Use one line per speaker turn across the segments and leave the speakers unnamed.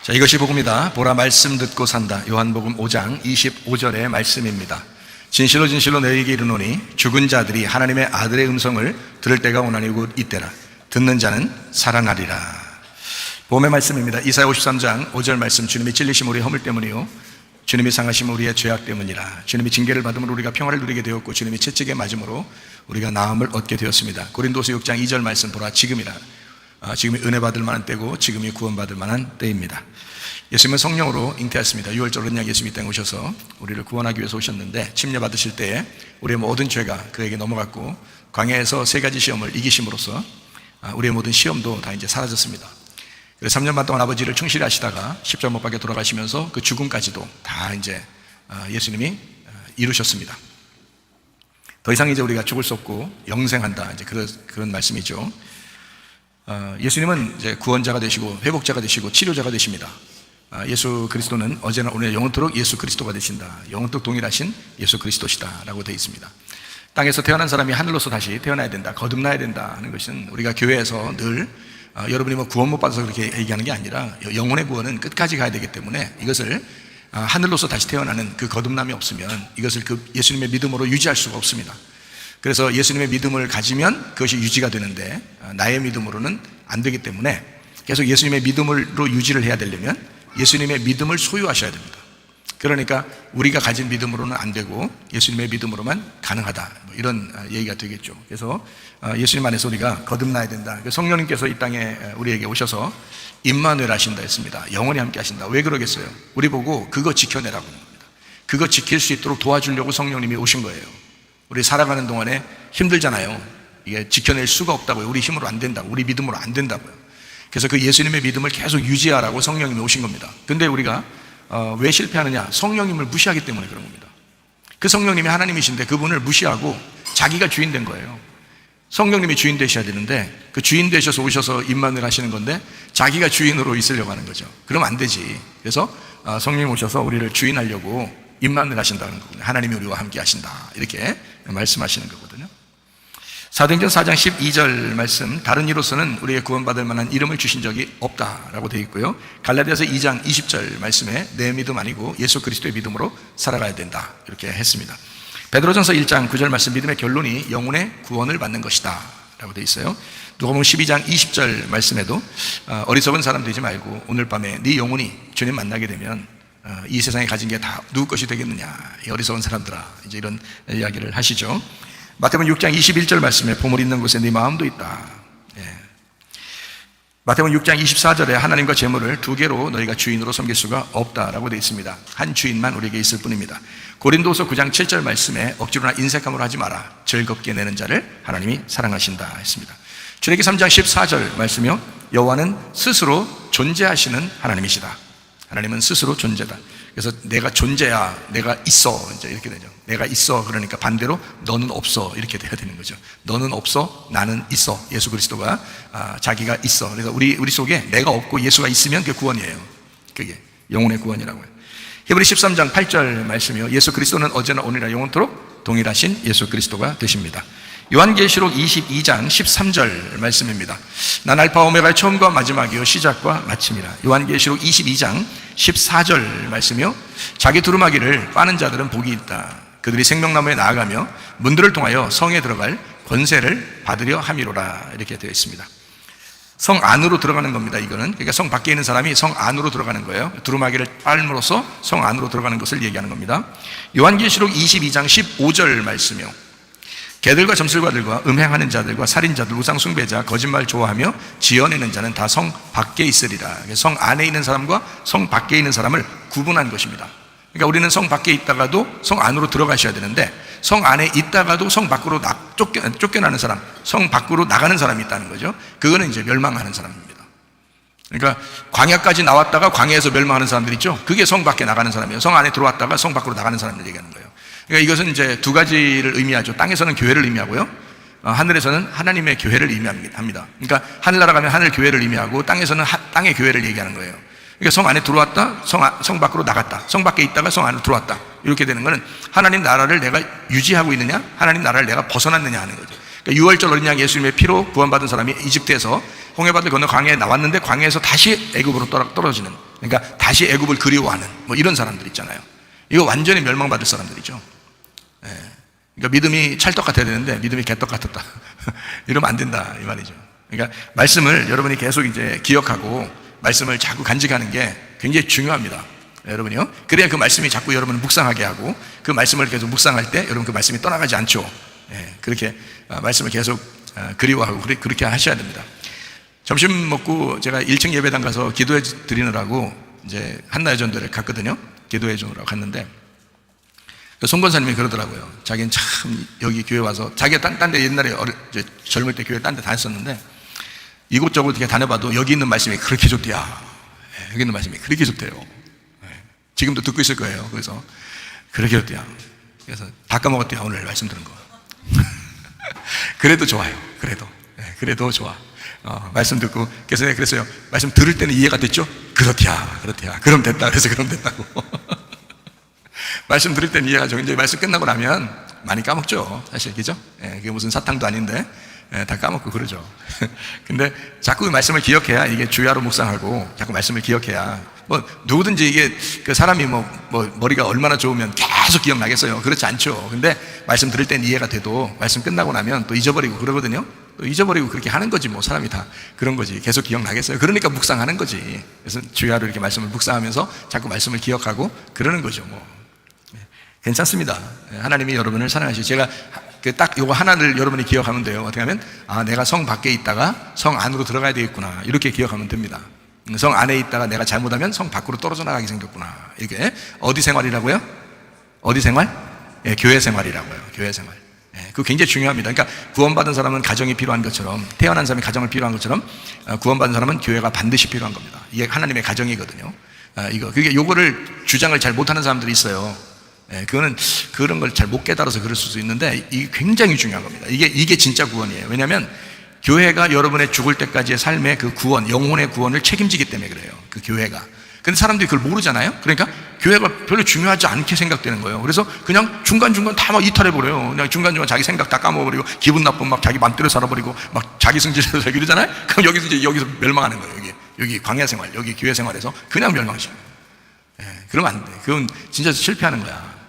자, 이것이 복음이다. 보라, 말씀 듣고 산다. 요한복음 5장 25절의 말씀입니다. 진실로 진실로 너희에게 이르노니 죽은 자들이 하나님의 아들의 음성을 들을 때가 오나니 곧 이때라. 듣는 자는 살아나리라. 복음의 말씀입니다. 이사야 53장 5절 말씀. 주님이 찔리심 우리의 허물 때문이요 주님이 상하심 우리의 죄악 때문이라. 주님이 징계를 받음으로 우리가 평화를 누리게 되었고 주님이 채찍에 맞음으로 우리가 나음을 얻게 되었습니다. 고린도서 6장 2절 말씀. 보라, 지금이라. 지금이 은혜 받을 만한 때고 지금이 구원받을 만한 때입니다. 예수님은 성령으로 잉태하였습니다. 6월절 언약 예수님이 이 땅에 오셔서 우리를 구원하기 위해서 오셨는데 침례 받으실 때에 우리의 모든 죄가 그에게 넘어갔고 광야에서 세 가지 시험을 이기심으로써 우리의 모든 시험도 다 이제 사라졌습니다. 그래서 3년 반 동안 아버지를 충실히 하시다가 십자가 못 박혀 돌아가시면서 그 죽음까지도 다 이제 예수님이 이루셨습니다. 더 이상 이제 우리가 죽을 수 없고 영생한다, 이제 그런 말씀이죠. 예수님은 이제 구원자가 되시고 회복자가 되시고 치료자가 되십니다. 예수 그리스도는 어제나 오늘 영원토록 예수 그리스도가 되신다. 영원토록 동일하신 예수 그리스도시다 라고 되어 있습니다. 땅에서 태어난 사람이 하늘로서 다시 태어나야 된다, 거듭나야 된다 하는 것은 우리가 교회에서 늘 여러분이 뭐 구원 못 받아서 그렇게 얘기하는 게 아니라 영혼의 구원은 끝까지 가야 되기 때문에 이것을 하늘로서 다시 태어나는 그 거듭남이 없으면 이것을 그 예수님의 믿음으로 유지할 수가 없습니다. 그래서 예수님의 믿음을 가지면 그것이 유지가 되는데 나의 믿음으로는 안 되기 때문에 계속 예수님의 믿음으로 유지를 해야 되려면 예수님의 믿음을 소유하셔야 됩니다. 그러니까 우리가 가진 믿음으로는 안 되고 예수님의 믿음으로만 가능하다, 뭐 이런 얘기가 되겠죠. 그래서 예수님 안에서 우리가 거듭나야 된다. 성령님께서 이 땅에 우리에게 오셔서 임마누엘 하신다 했습니다. 영원히 함께 하신다. 왜 그러겠어요? 우리 보고 그거 지켜내라고 하는 겁니다. 그거 지킬 수 있도록 도와주려고 성령님이 오신 거예요. 우리 살아가는 동안에 힘들잖아요. 이게 지켜낼 수가 없다고요. 우리 힘으로 안 된다고, 우리 믿음으로 안 된다고요. 그래서 그 예수님의 믿음을 계속 유지하라고 성령님이 오신 겁니다. 근데 우리가 왜 실패하느냐? 성령님을 무시하기 때문에 그런 겁니다. 그 성령님이 하나님이신데 그분을 무시하고 자기가 주인 된 거예요. 성령님이 주인 되셔야 되는데 그 주인 되셔서 오셔서 임마누엘 하시는 건데 자기가 주인으로 있으려고 하는 거죠. 그러면 안 되지. 그래서 성령님 오셔서 우리를 주인하려고 임마누엘 하신다는 거거든요. 하나님이 우리와 함께 하신다, 이렇게 말씀하시는 거거든요. 사도행전 4장 12절 말씀. 다른 이로서는 우리의 구원받을 만한 이름을 주신 적이 없다라고 되어 있고요. 갈라디아서 2장 20절 말씀에 내 믿음 아니고 예수 그리스도의 믿음으로 살아가야 된다, 이렇게 했습니다. 베드로전서 1장 9절 말씀. 믿음의 결론이 영혼의 구원을 받는 것이다 라고 되어 있어요. 누가복음 12장 20절 말씀에도 어리석은 사람 되지 말고 오늘 밤에 네 영혼이 주님 만나게 되면 이 세상에 가진 게 다 누구 것이 되겠느냐, 이 어리석은 사람들아, 이제 이런 이야기를 하시죠. 마태복음 6장 21절 말씀에 보물 있는 곳에 네 마음도 있다. 마태복음 6장 24절에 하나님과 재물을 두 개로 너희가 주인으로 섬길 수가 없다라고 되어 있습니다. 한 주인만 우리에게 있을 뿐입니다. 고린도서 9장 7절 말씀에 억지로나 인색함으로 하지 마라. 즐겁게 내는 자를 하나님이 사랑하신다 했습니다. 출애굽기 3장 14절 말씀이요, 여호와는 스스로 존재하시는 하나님이시다. 하나님은 스스로 존재다. 그래서 내가 존재야, 내가 있어, 이제 이렇게 되죠. 내가 있어, 그러니까 반대로 너는 없어, 이렇게 돼야 되는 거죠. 너는 없어, 나는 있어. 예수 그리스도가 자기가 있어. 그래서 우리 속에 내가 없고 예수가 있으면 그게 구원이에요. 그게 영혼의 구원이라고요. 히브리 13장 8절 말씀이요, 예수 그리스도는 어제나 오늘이나 영원토록 동일하신 예수 그리스도가 되십니다. 요한계시록 22장 13절 말씀입니다. 난 알파 오메가의 처음과 마지막이요 시작과 마침이라. 요한계시록 22장 14절 말씀이요, 자기 두루마기를 빠는 자들은 복이 있다. 그들이 생명나무에 나아가며 문들을 통하여 성에 들어갈 권세를 받으려 함이로라, 이렇게 되어 있습니다. 성 안으로 들어가는 겁니다. 이거는 그러니까 성 밖에 있는 사람이 성 안으로 들어가는 거예요. 두루마기를 빨므로써 성 안으로 들어가는 것을 얘기하는 겁니다. 요한계시록 22장 15절 말씀이요, 개들과 점술가들과 음행하는 자들과 살인자들, 우상숭배자, 거짓말 좋아하며 지어내는 자는 다 성 밖에 있으리라. 성 안에 있는 사람과 성 밖에 있는 사람을 구분한 것입니다. 그러니까 우리는 성 밖에 있다가도 성 안으로 들어가셔야 되는데 성 안에 있다가도 성 밖으로 쫓겨나는 사람, 성 밖으로 나가는 사람이 있다는 거죠. 그거는 이제 멸망하는 사람입니다. 그러니까 광야까지 나왔다가 광야에서 멸망하는 사람들 있죠. 그게 성 밖에 나가는 사람이에요. 성 안에 들어왔다가 성 밖으로 나가는 사람들 얘기하는 거예요. 그러니까 이것은 이제 두 가지를 의미하죠. 땅에서는 교회를 의미하고요, 하늘에서는 하나님의 교회를 의미합니다. 그러니까 하늘나라 가면 하늘 교회를 의미하고 땅에서는 땅의 교회를 얘기하는 거예요. 그러니까 성 안에 들어왔다, 성 밖으로 나갔다, 성 밖에 있다가 성 안으로 들어왔다, 이렇게 되는 것은 하나님 나라를 내가 유지하고 있느냐, 하나님 나라를 내가 벗어났느냐 하는 거죠. 그러니까 유월절 어린 양 예수님의 피로 구원받은 사람이 이집트에서 홍해바다를 건너 광야에 나왔는데 광야에서 다시 애굽으로 떨어지는, 그러니까 다시 애굽을 그리워하는 뭐 이런 사람들 있잖아요. 이거 완전히 멸망받을 사람들이죠. 그러니까 믿음이 찰떡 같아야 되는데 믿음이 개떡 같았다. 이러면 안 된다 이 말이죠. 그러니까 말씀을 여러분이 계속 이제 기억하고 말씀을 자꾸 간직하는 게 굉장히 중요합니다. 여러분이요. 그래야 그 말씀이 자꾸 여러분을 묵상하게 하고 그 말씀을 계속 묵상할 때 여러분 그 말씀이 떠나가지 않죠. 그렇게 말씀을 계속 그리워하고 그렇게 하셔야 됩니다. 점심 먹고 제가 1층 예배당 가서 기도해 드리느라고 이제 한나여전도를 갔거든요. 기도해 주느라고 갔는데 송 권사님이 그러더라고요. 자기는 참 여기 교회 와서 자기가 딴 데 옛날에 젊을 때 교회 딴 데 다녔었는데 이곳저곳 이렇게 다녀봐도 여기 있는 말씀이 그렇게 좋대야. 여기 있는 말씀이 그렇게 좋대요. 지금도 듣고 있을 거예요. 그래서 그렇게 좋대야. 그래서 다 까먹었대요. 오늘 말씀 들은 거. 그래도 좋아요. 그래도 좋아. 말씀 듣고 그래서 내가 그랬어요. 말씀 들을 때는 이해가 됐죠? 그렇대야. 그럼 됐다. 그래서 그럼 됐다고. 말씀 들을 때는 이해가 죠. 이제 말씀 끝나고 나면 많이 까먹죠. 사실 그죠? 그게 무슨 사탕도 아닌데 다 까먹고 그러죠. 근데 자꾸 그 말씀을 기억해야 이게 주야로 묵상하고 자꾸 말씀을 기억해야 뭐 누구든지 이게 그 사람이 뭐 머리가 얼마나 좋으면 계속 기억나겠어요. 그렇지 않죠. 근데 말씀 들을 땐 이해가 돼도 말씀 끝나고 나면 또 잊어버리고 그러거든요. 또 잊어버리고 그렇게 하는 거지 뭐 사람이 다 그런 거지. 계속 기억나겠어요. 그러니까 묵상하는 거지. 그래서 주야로 이렇게 말씀을 묵상하면서 자꾸 말씀을 기억하고 그러는 거죠. 뭐 괜찮습니다. 하나님이 여러분을 사랑하시고 제가 딱 요거 하나를 여러분이 기억하면 돼요. 어떻게 하면 내가 성 밖에 있다가 성 안으로 들어가야 되겠구나 이렇게 기억하면 됩니다. 성 안에 있다가 내가 잘못하면 성 밖으로 떨어져 나가게 생겼구나. 이게 어디 생활이라고요? 어디 생활? 교회 생활이라고요. 교회 생활. 그거 굉장히 중요합니다. 그러니까 구원받은 사람은 가정이 필요한 것처럼 태어난 사람이 가정을 필요한 것처럼 구원받은 사람은 교회가 반드시 필요한 겁니다. 이게 하나님의 가정이거든요. 그게 요거를 주장을 잘 못하는 사람들이 있어요. 그거는 그런 걸 잘 못 깨달아서 그럴 수도 있는데 이게 굉장히 중요한 겁니다. 이게 진짜 구원이에요. 왜냐하면 교회가 여러분의 죽을 때까지의 삶의 그 구원, 영혼의 구원을 책임지기 때문에 그래요. 그 교회가. 근데 사람들이 그걸 모르잖아요. 그러니까 교회가 별로 중요하지 않게 생각되는 거예요. 그래서 그냥 중간중간 다 막 이탈해버려요. 그냥 중간중간 자기 생각 다 까먹어버리고 기분 나쁘면 막 자기 맘대로 살아버리고 막 자기 승질해서 이러잖아요. 그럼 여기서 멸망하는 거예요. 여기 광야 생활, 여기 교회 생활에서 그냥 멸망하시는 거예요. 그러면 안 돼. 그건 진짜 실패하는 거야.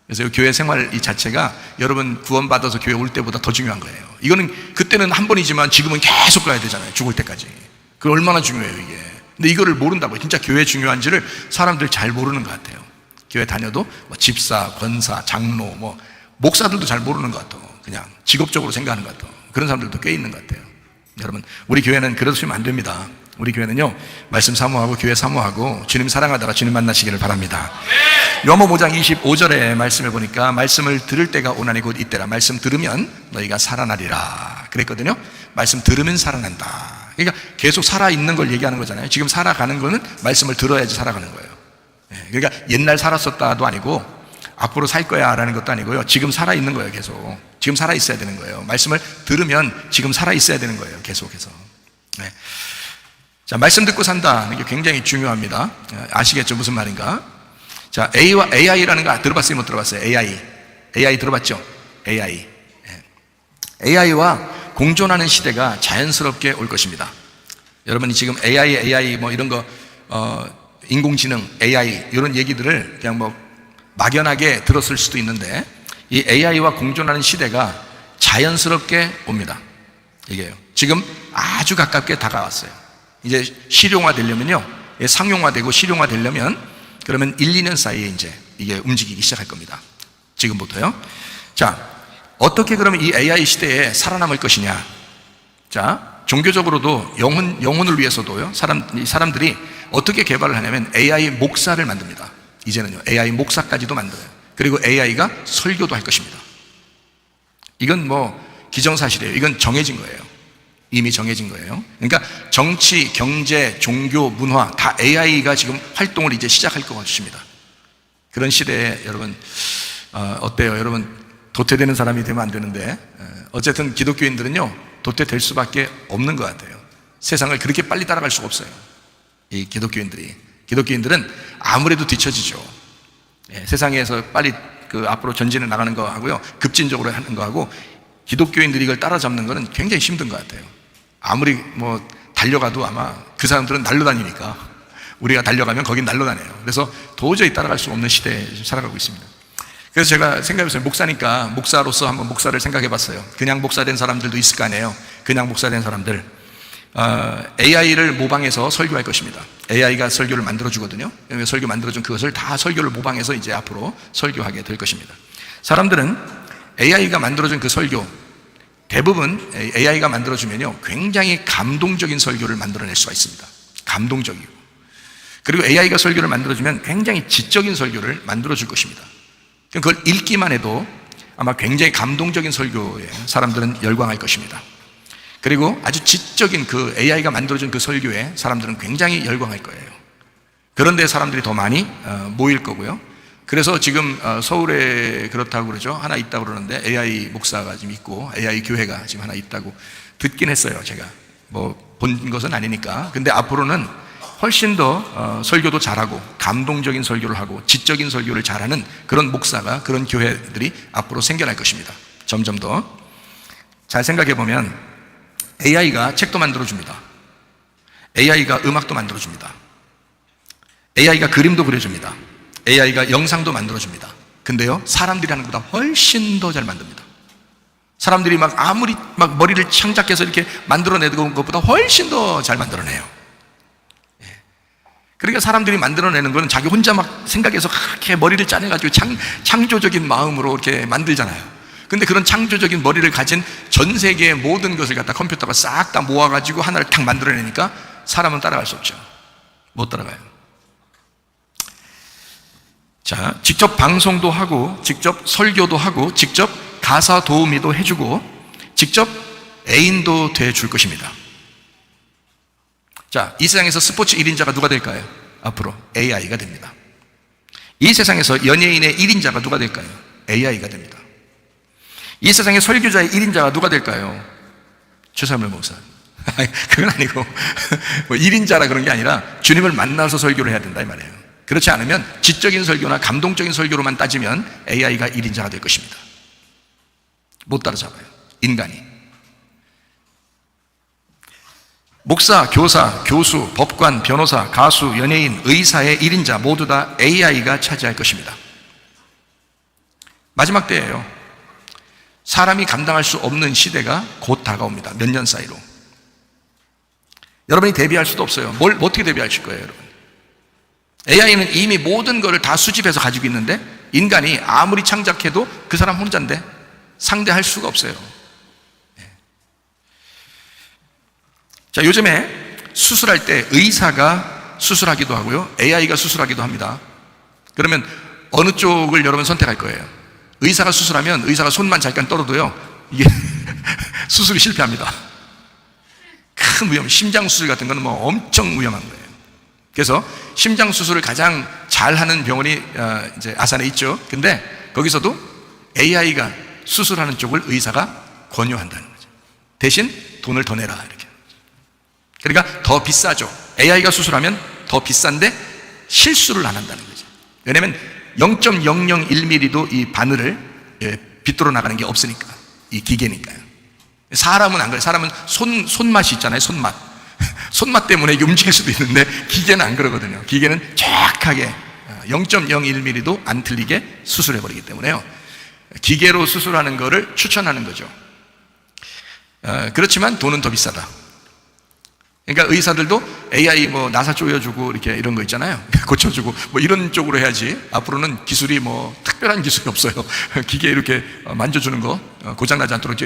그래서 교회 생활 이 자체가 여러분 구원받아서 교회 올 때보다 더 중요한 거예요. 이거는 그때는 한 번이지만 지금은 계속 가야 되잖아요. 죽을 때까지. 그게 얼마나 중요해요 이게. 근데 이거를 모른다고요. 진짜 교회 중요한지를 사람들 잘 모르는 것 같아요. 교회 다녀도 뭐 집사, 권사, 장로, 뭐 목사들도 잘 모르는 것 같아요. 그냥 직업적으로 생각하는 것 같아요. 그런 사람들도 꽤 있는 것 같아요. 여러분 우리 교회는 그러시면 안 됩니다. 우리 교회는요 말씀 사모하고 교회 사모하고 주님 사랑하다가 주님 만나시기를 바랍니다. 요한복음 5장 25절의 말씀을 보니까 말씀을 들을 때가 오나니 곧 이때라. 말씀 들으면 너희가 살아나리라 그랬거든요. 말씀 들으면 살아난다. 그러니까 계속 살아있는 걸 얘기하는 거잖아요. 지금 살아가는 거는 말씀을 들어야지 살아가는 거예요. 그러니까 옛날 살았었다도 아니고 앞으로 살 거야 라는 것도 아니고요. 지금 살아있는 거예요. 계속 지금 살아있어야 되는 거예요. 말씀을 들으면 지금 살아있어야 되는 거예요. 계속해서. 자, 말씀 듣고 산다는 게 굉장히 중요합니다. 아시겠죠? 무슨 말인가? 자, AI라는 거 들어봤어요? 못 들어봤어요? AI 들어봤죠? AI와 공존하는 시대가 자연스럽게 올 것입니다. 여러분이 지금 AI 뭐 이런 거, 인공지능, AI, 이런 얘기들을 그냥 뭐 막연하게 들었을 수도 있는데 이 AI와 공존하는 시대가 자연스럽게 옵니다. 이게요. 지금 아주 가깝게 다가왔어요. 이제 실용화 되려면요. 상용화되고 실용화 되려면 그러면 1, 2년 사이에 이제 이게 움직이기 시작할 겁니다. 지금부터요. 자, 어떻게 그러면 이 AI 시대에 살아남을 것이냐? 자, 종교적으로도 영혼을 위해서도요. 사람들이 어떻게 개발을 하냐면 AI 목사를 만듭니다. 이제는요. AI 목사까지도 만들어요. 그리고 AI가 설교도 할 것입니다. 이건 뭐 기정사실이에요. 이건 정해진 거예요. 이미 정해진 거예요. 그러니까 정치, 경제, 종교, 문화 다 AI가 지금 활동을 이제 시작할 것입니다. 그런 시대에 여러분 어때요? 여러분 도태되는 사람이 되면 안 되는데 어쨌든 기독교인들은요 도태될 수밖에 없는 것 같아요. 세상을 그렇게 빨리 따라갈 수가 없어요. 이 기독교인들은 아무래도 뒤처지죠. 세상에서 빨리 그 앞으로 전진해 나가는 거 하고요 급진적으로 하는 거 하고 기독교인들이 이걸 따라잡는 것은 굉장히 힘든 것 같아요. 아무리 뭐 달려가도 아마 그 사람들은 날아다니니까 우리가 달려가면 거긴 날아다녀요. 그래서 도저히 따라갈 수 없는 시대에 살아가고 있습니다. 그래서 제가 생각해봤어요. 목사니까 목사로서 한번 목사를 생각해봤어요. 그냥 목사된 사람들도 있을 거 아니에요. 그냥 목사된 사람들, AI를 모방해서 설교할 것입니다. AI가 설교를 만들어주거든요. 설교 만들어준 그것을 다 설교를 모방해서 이제 앞으로 설교하게 될 것입니다. 사람들은 AI가 만들어준 그 설교, 대부분 AI가 만들어주면요 굉장히 감동적인 설교를 만들어낼 수가 있습니다. 감동적이고. 그리고 AI가 설교를 만들어주면 굉장히 지적인 설교를 만들어줄 것입니다. 그걸 읽기만 해도 아마 굉장히 감동적인 설교에 사람들은 열광할 것입니다. 그리고 아주 지적인 그 AI가 만들어준 그 설교에 사람들은 굉장히 열광할 거예요. 그런데 사람들이 더 많이 모일 거고요. 그래서 지금 서울에 그렇다고 그러죠. 하나 있다고 그러는데 AI 목사가 지금 있고 AI 교회가 지금 하나 있다고 듣긴 했어요. 제가 뭐 본 것은 아니니까. 근데 앞으로는 훨씬 더 설교도 잘하고 감동적인 설교를 하고 지적인 설교를 잘하는 그런 목사가, 그런 교회들이 앞으로 생겨날 것입니다. 점점 더. 잘 생각해 보면 AI가 책도 만들어줍니다. AI가 음악도 만들어줍니다. AI가 그림도 그려줍니다. AI가 영상도 만들어줍니다. 근데요, 사람들이 하는 것보다 훨씬 더 잘 만듭니다. 사람들이 막 아무리 막 머리를 창작해서 이렇게 만들어내는 것보다 훨씬 더 잘 만들어내요. 그러니까 사람들이 만들어내는 거는 자기 혼자 막 생각해서 그렇게 머리를 짜내가지고 창조적인 마음으로 이렇게 만들잖아요. 근데 그런 창조적인 머리를 가진 전 세계의 모든 것을 갖다 컴퓨터가 싹 다 모아가지고 하나를 탁 만들어내니까 사람은 따라갈 수 없죠. 못 따라가요. 자, 직접 방송도 하고, 직접 설교도 하고, 직접 가사 도우미도 해주고, 직접 애인도 돼줄 것입니다. 자, 이 세상에서 스포츠 1인자가 누가 될까요? 앞으로 AI가 됩니다. 이 세상에서 연예인의 1인자가 누가 될까요? AI가 됩니다. 이 세상의 설교자의 1인자가 누가 될까요? 최사물 목사. 그건 아니고 뭐 1인자라 그런 게 아니라 주님을 만나서 설교를 해야 된다 이 말이에요. 그렇지 않으면 지적인 설교나 감동적인 설교로만 따지면 AI가 1인자가 될 것입니다. 못 따라잡아요, 인간이. 목사, 교사, 교수, 법관, 변호사, 가수, 연예인, 의사의 1인자 모두 다 AI가 차지할 것입니다. 마지막 때예요. 사람이 감당할 수 없는 시대가 곧 다가옵니다. 몇 년 사이로. 여러분이 대비할 수도 없어요. 어떻게 대비하실 거예요, 여러분? AI는 이미 모든 것을 다 수집해서 가지고 있는데 인간이 아무리 창작해도 그 사람 혼자인데 상대할 수가 없어요. 자, 요즘에 수술할 때 의사가 수술하기도 하고요, AI가 수술하기도 합니다. 그러면 어느 쪽을 여러분 선택할 거예요? 의사가 수술하면 의사가 손만 잠깐 떨어도요, 이게 수술이 실패합니다. 큰 위험, 심장 수술 같은 거는 뭐 엄청 위험한 거예요. 그래서 심장 수술을 가장 잘하는 병원이 이제 아산에 있죠. 근데 거기서도 AI가 수술하는 쪽을 의사가 권유한다는 거죠. 대신 돈을 더 내라 이렇게. 그러니까 더 비싸죠. AI가 수술하면 더 비싼데 실수를 안 한다는 거죠. 왜냐하면 0.001mm도 이 바늘을 비뚤어 나가는 게 없으니까, 이 기계니까요. 사람은 안 그래요. 사람은 손맛이 있잖아요. 손맛 때문에 이게 움직일 수도 있는데 기계는 안 그러거든요. 기계는 정확하게 0.01mm도 안 틀리게 수술해버리기 때문에요, 기계로 수술하는 거를 추천하는 거죠. 그렇지만 돈은 더 비싸다. 그러니까 의사들도 AI 뭐 나사 조여주고 이렇게 이런 거 있잖아요. 고쳐주고 뭐 이런 쪽으로 해야지. 앞으로는 기술이 뭐 특별한 기술이 없어요. 기계 이렇게 만져주는 거, 고장나지 않도록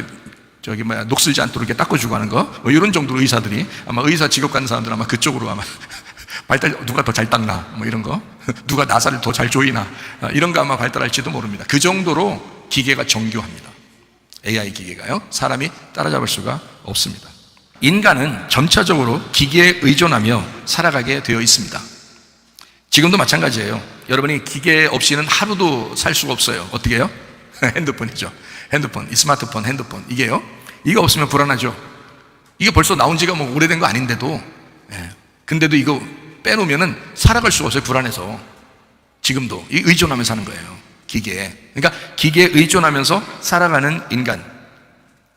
녹슬지 않도록 이렇게 닦아주고 하는 거, 뭐 이런 정도로 의사들이, 아마 의사 직업 가는 사람들은 아마 그쪽으로 아마 누가 더 잘 닦나, 뭐 이런 거, 누가 나사를 더 잘 조이나, 이런 거 아마 발달할지도 모릅니다. 그 정도로 기계가 정교합니다. AI 기계가요, 사람이 따라잡을 수가 없습니다. 인간은 점차적으로 기계에 의존하며 살아가게 되어 있습니다. 지금도 마찬가지예요. 여러분이 기계 없이는 하루도 살 수가 없어요. 어떻게 해요? 핸드폰이죠. 핸드폰, 스마트폰, 핸드폰, 이게요, 이거 없으면 불안하죠. 이게 벌써 나온 지가 뭐 오래된 거 아닌데도, 근데도 이거 빼놓으면은 살아갈 수가 없어요. 불안해서. 지금도 의존하면서 사는 거예요, 기계에. 그러니까 기계에 의존하면서 살아가는 인간,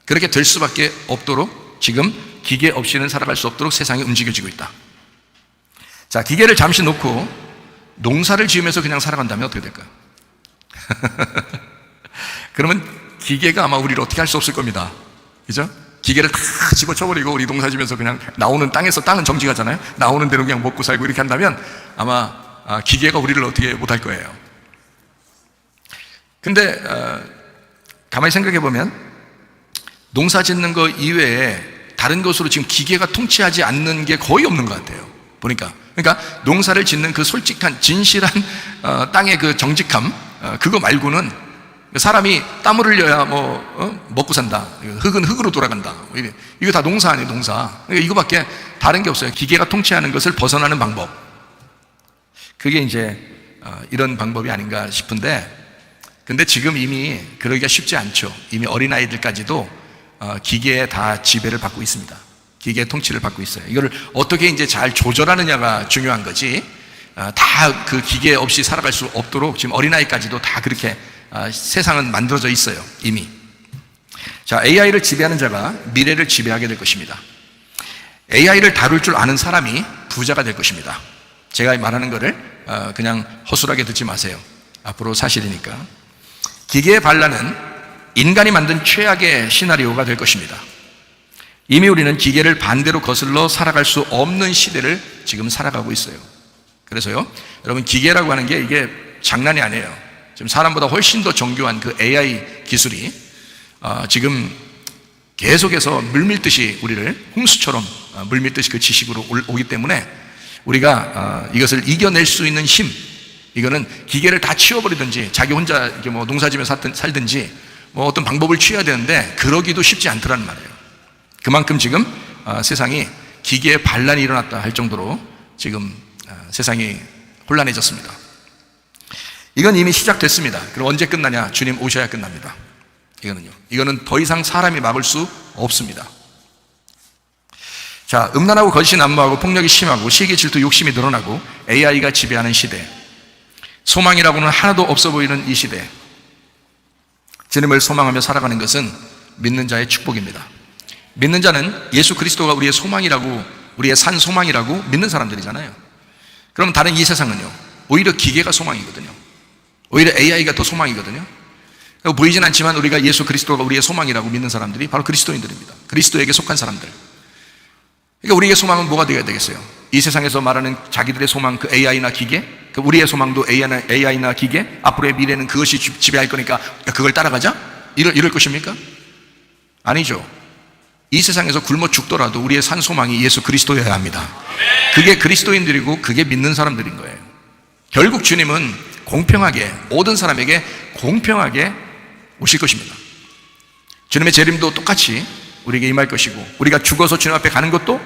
그렇게 될 수밖에 없도록 지금 기계 없이는 살아갈 수 없도록 세상이 움직여지고 있다. 자, 기계를 잠시 놓고 농사를 지으면서 그냥 살아간다면 어떻게 될까요? 그러면 기계가 아마 우리를 어떻게 할 수 없을 겁니다. 그죠? 기계를 다 집어쳐버리고 우리 농사 지면서 그냥 나오는 땅에서, 땅은 정직하잖아요. 나오는 대로 그냥 먹고 살고 이렇게 한다면 아마 기계가 우리를 어떻게 못할 거예요. 근데 가만히 생각해 보면 농사 짓는 거 이외에 다른 것으로 지금 기계가 통치하지 않는 게 거의 없는 것 같아요. 보니까. 그러니까 농사를 짓는 그 솔직한 진실한 땅의 그 정직함, 그거 말고는 사람이 땀을 흘려야 먹고 산다. 흙은 흙으로 돌아간다. 이거 다 농사 아니에요, 농사. 그러니까 이거밖에 다른 게 없어요. 기계가 통치하는 것을 벗어나는 방법. 그게 이제 이런 방법이 아닌가 싶은데, 근데 지금 이미 그러기가 쉽지 않죠. 이미 어린아이들까지도 기계에 다 지배를 받고 있습니다. 기계의 통치를 받고 있어요. 이거를 어떻게 이제 잘 조절하느냐가 중요한 거지, 다 그 기계 없이 살아갈 수 없도록 지금 어린아이까지도 다 그렇게 세상은 만들어져 있어요, 이미. 자, AI를 지배하는 자가 미래를 지배하게 될 것입니다. AI를 다룰 줄 아는 사람이 부자가 될 것입니다. 제가 말하는 거를 그냥 허술하게 듣지 마세요. 앞으로 사실이니까. 기계의 반란은 인간이 만든 최악의 시나리오가 될 것입니다. 이미 우리는 기계를 반대로 거슬러 살아갈 수 없는 시대를 지금 살아가고 있어요. 그래서요, 여러분, 기계라고 하는 게 이게 장난이 아니에요. 지금 사람보다 훨씬 더 정교한 그 AI 기술이 지금 계속해서 물밀듯이 우리를 홍수처럼 물밀듯이 그 지식으로 오기 때문에 우리가 이것을 이겨낼 수 있는 힘, 이거는 기계를 다 치워버리든지 자기 혼자 이렇게 농사지면서 살든지 어떤 방법을 취해야 되는데 그러기도 쉽지 않더라는 말이에요. 그만큼 지금 세상이 기계의 반란이 일어났다 할 정도로 지금 세상이 혼란해졌습니다. 이건 이미 시작됐습니다. 그럼 언제 끝나냐? 주님 오셔야 끝납니다. 이거는 더 이상 사람이 막을 수 없습니다. 자, 음란하고 거짓이 난무하고 폭력이 심하고 시기, 질투, 욕심이 늘어나고 AI가 지배하는 시대, 소망이라고는 하나도 없어 보이는 이 시대, 주님을 소망하며 살아가는 것은 믿는 자의 축복입니다. 믿는 자는 예수 그리스도가 우리의 소망이라고, 우리의 산 소망이라고 믿는 사람들이잖아요. 그럼 다른 이 세상은요, 오히려 기계가 소망이거든요. 오히려 AI가 더 소망이거든요. 보이진 않지만 우리가 예수 그리스도가 우리의 소망이라고 믿는 사람들이 바로 그리스도인들입니다. 그리스도에게 속한 사람들. 그러니까 우리의 소망은 뭐가 되어야 되겠어요? 이 세상에서 말하는 자기들의 소망, 그 AI나 기계, 그 우리의 소망도 AI나 기계, 앞으로의 미래는 그것이 지배할 거니까 그걸 따라가자? 이럴 것입니까? 아니죠. 이 세상에서 굶어 죽더라도 우리의 산 소망이 예수 그리스도여야 합니다. 그게 그리스도인들이고 그게 믿는 사람들인 거예요. 결국 주님은 공평하게, 모든 사람에게 공평하게 오실 것입니다. 주님의 재림도 똑같이 우리에게 임할 것이고, 우리가 죽어서 주님 앞에 가는 것도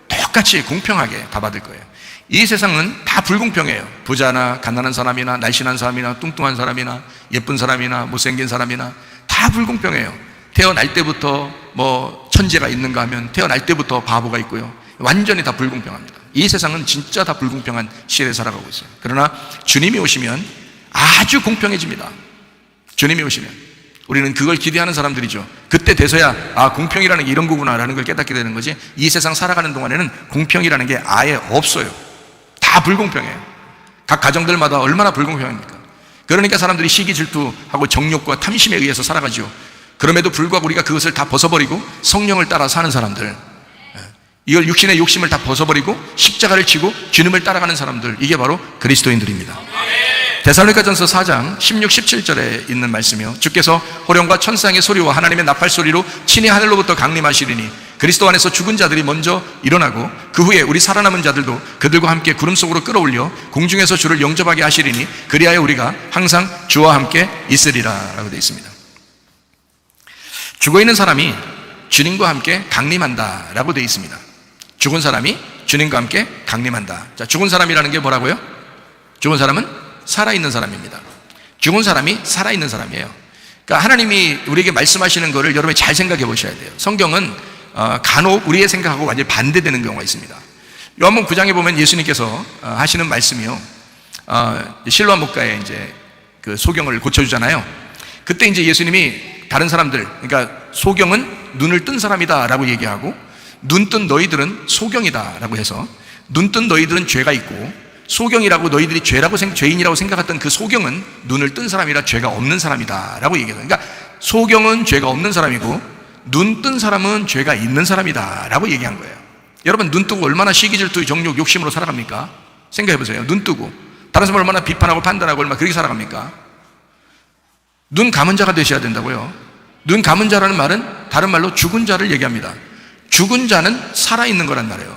똑같이 공평하게 다 받을 거예요. 이 세상은 다 불공평해요. 부자나 가난한 사람이나 날씬한 사람이나 뚱뚱한 사람이나 예쁜 사람이나 못생긴 사람이나 다 불공평해요. 태어날 때부터 천재가 있는가 하면 태어날 때부터 바보가 있고요. 완전히 다 불공평합니다. 이 세상은 진짜 다 불공평한 시대에 살아가고 있어요. 그러나 주님이 오시면 아주 공평해집니다. 주님이 오시면 우리는 그걸 기대하는 사람들이죠. 그때 돼서야 공평이라는 게 이런 거구나 라는 걸 깨닫게 되는 거지, 이 세상 살아가는 동안에는 공평이라는 게 아예 없어요. 다 불공평해요. 각 가정들마다 얼마나 불공평합니까? 그러니까 사람들이 시기, 질투하고 정욕과 탐심에 의해서 살아가죠. 그럼에도 불구하고 우리가 그것을 다 벗어버리고 성령을 따라 사는 사람들, 이걸 육신의 욕심을 다 벗어버리고 십자가를 지고 주님을 따라가는 사람들, 이게 바로 그리스도인들입니다. 데살로니가전서 4장 16, 17절에 있는 말씀이요, 주께서 호령과 천상의 소리와 하나님의 나팔 소리로 친히 하늘로부터 강림하시리니 그리스도 안에서 죽은 자들이 먼저 일어나고 그 후에 우리 살아남은 자들도 그들과 함께 구름 속으로 끌어올려 공중에서 주를 영접하게 하시리니 그리하여 우리가 항상 주와 함께 있으리라 라고 되어 있습니다. 죽어있는 사람이 주님과 함께 강림한다 라고 되어 있습니다. 죽은 사람이 주님과 함께 강림한다. 자, 죽은 사람이라는 게 뭐라고요? 죽은 사람은 살아있는 사람입니다. 죽은 사람이 살아있는 사람이에요. 그러니까 하나님이 우리에게 말씀하시는 것을 여러분이 잘 생각해 보셔야 돼요. 성경은 간혹 우리의 생각하고 완전히 반대되는 경우가 있습니다. 요한복음 9장에 보면 예수님께서 하시는 말씀이요, 실로암 목가에 이제 그 소경을 고쳐주잖아요. 그때 이제 예수님이 다른 사람들, 그러니까 소경은 눈을 뜬 사람이다 라고 얘기하고, 눈 뜬 너희들은 소경이다 라고 해서, 눈 뜬 너희들은 죄가 있고, 소경이라고 너희들이 죄인이라고 생각했던 그 소경은 눈을 뜬 사람이라 죄가 없는 사람이다 라고 얘기해요. 그러니까 소경은 죄가 없는 사람이고 눈 뜬 사람은 죄가 있는 사람이다 라고 얘기한 거예요. 여러분, 눈 뜨고 얼마나 시기 질투 정욕 욕심으로 살아갑니까? 생각해 보세요. 눈 뜨고 다른 사람을 얼마나 비판하고 판단하고 얼마나 그렇게 살아갑니까? 눈 감은 자가 되셔야 된다고요. 눈 감은 자라는 말은 다른 말로 죽은 자를 얘기합니다. 죽은 자는 살아있는 거란 말이에요.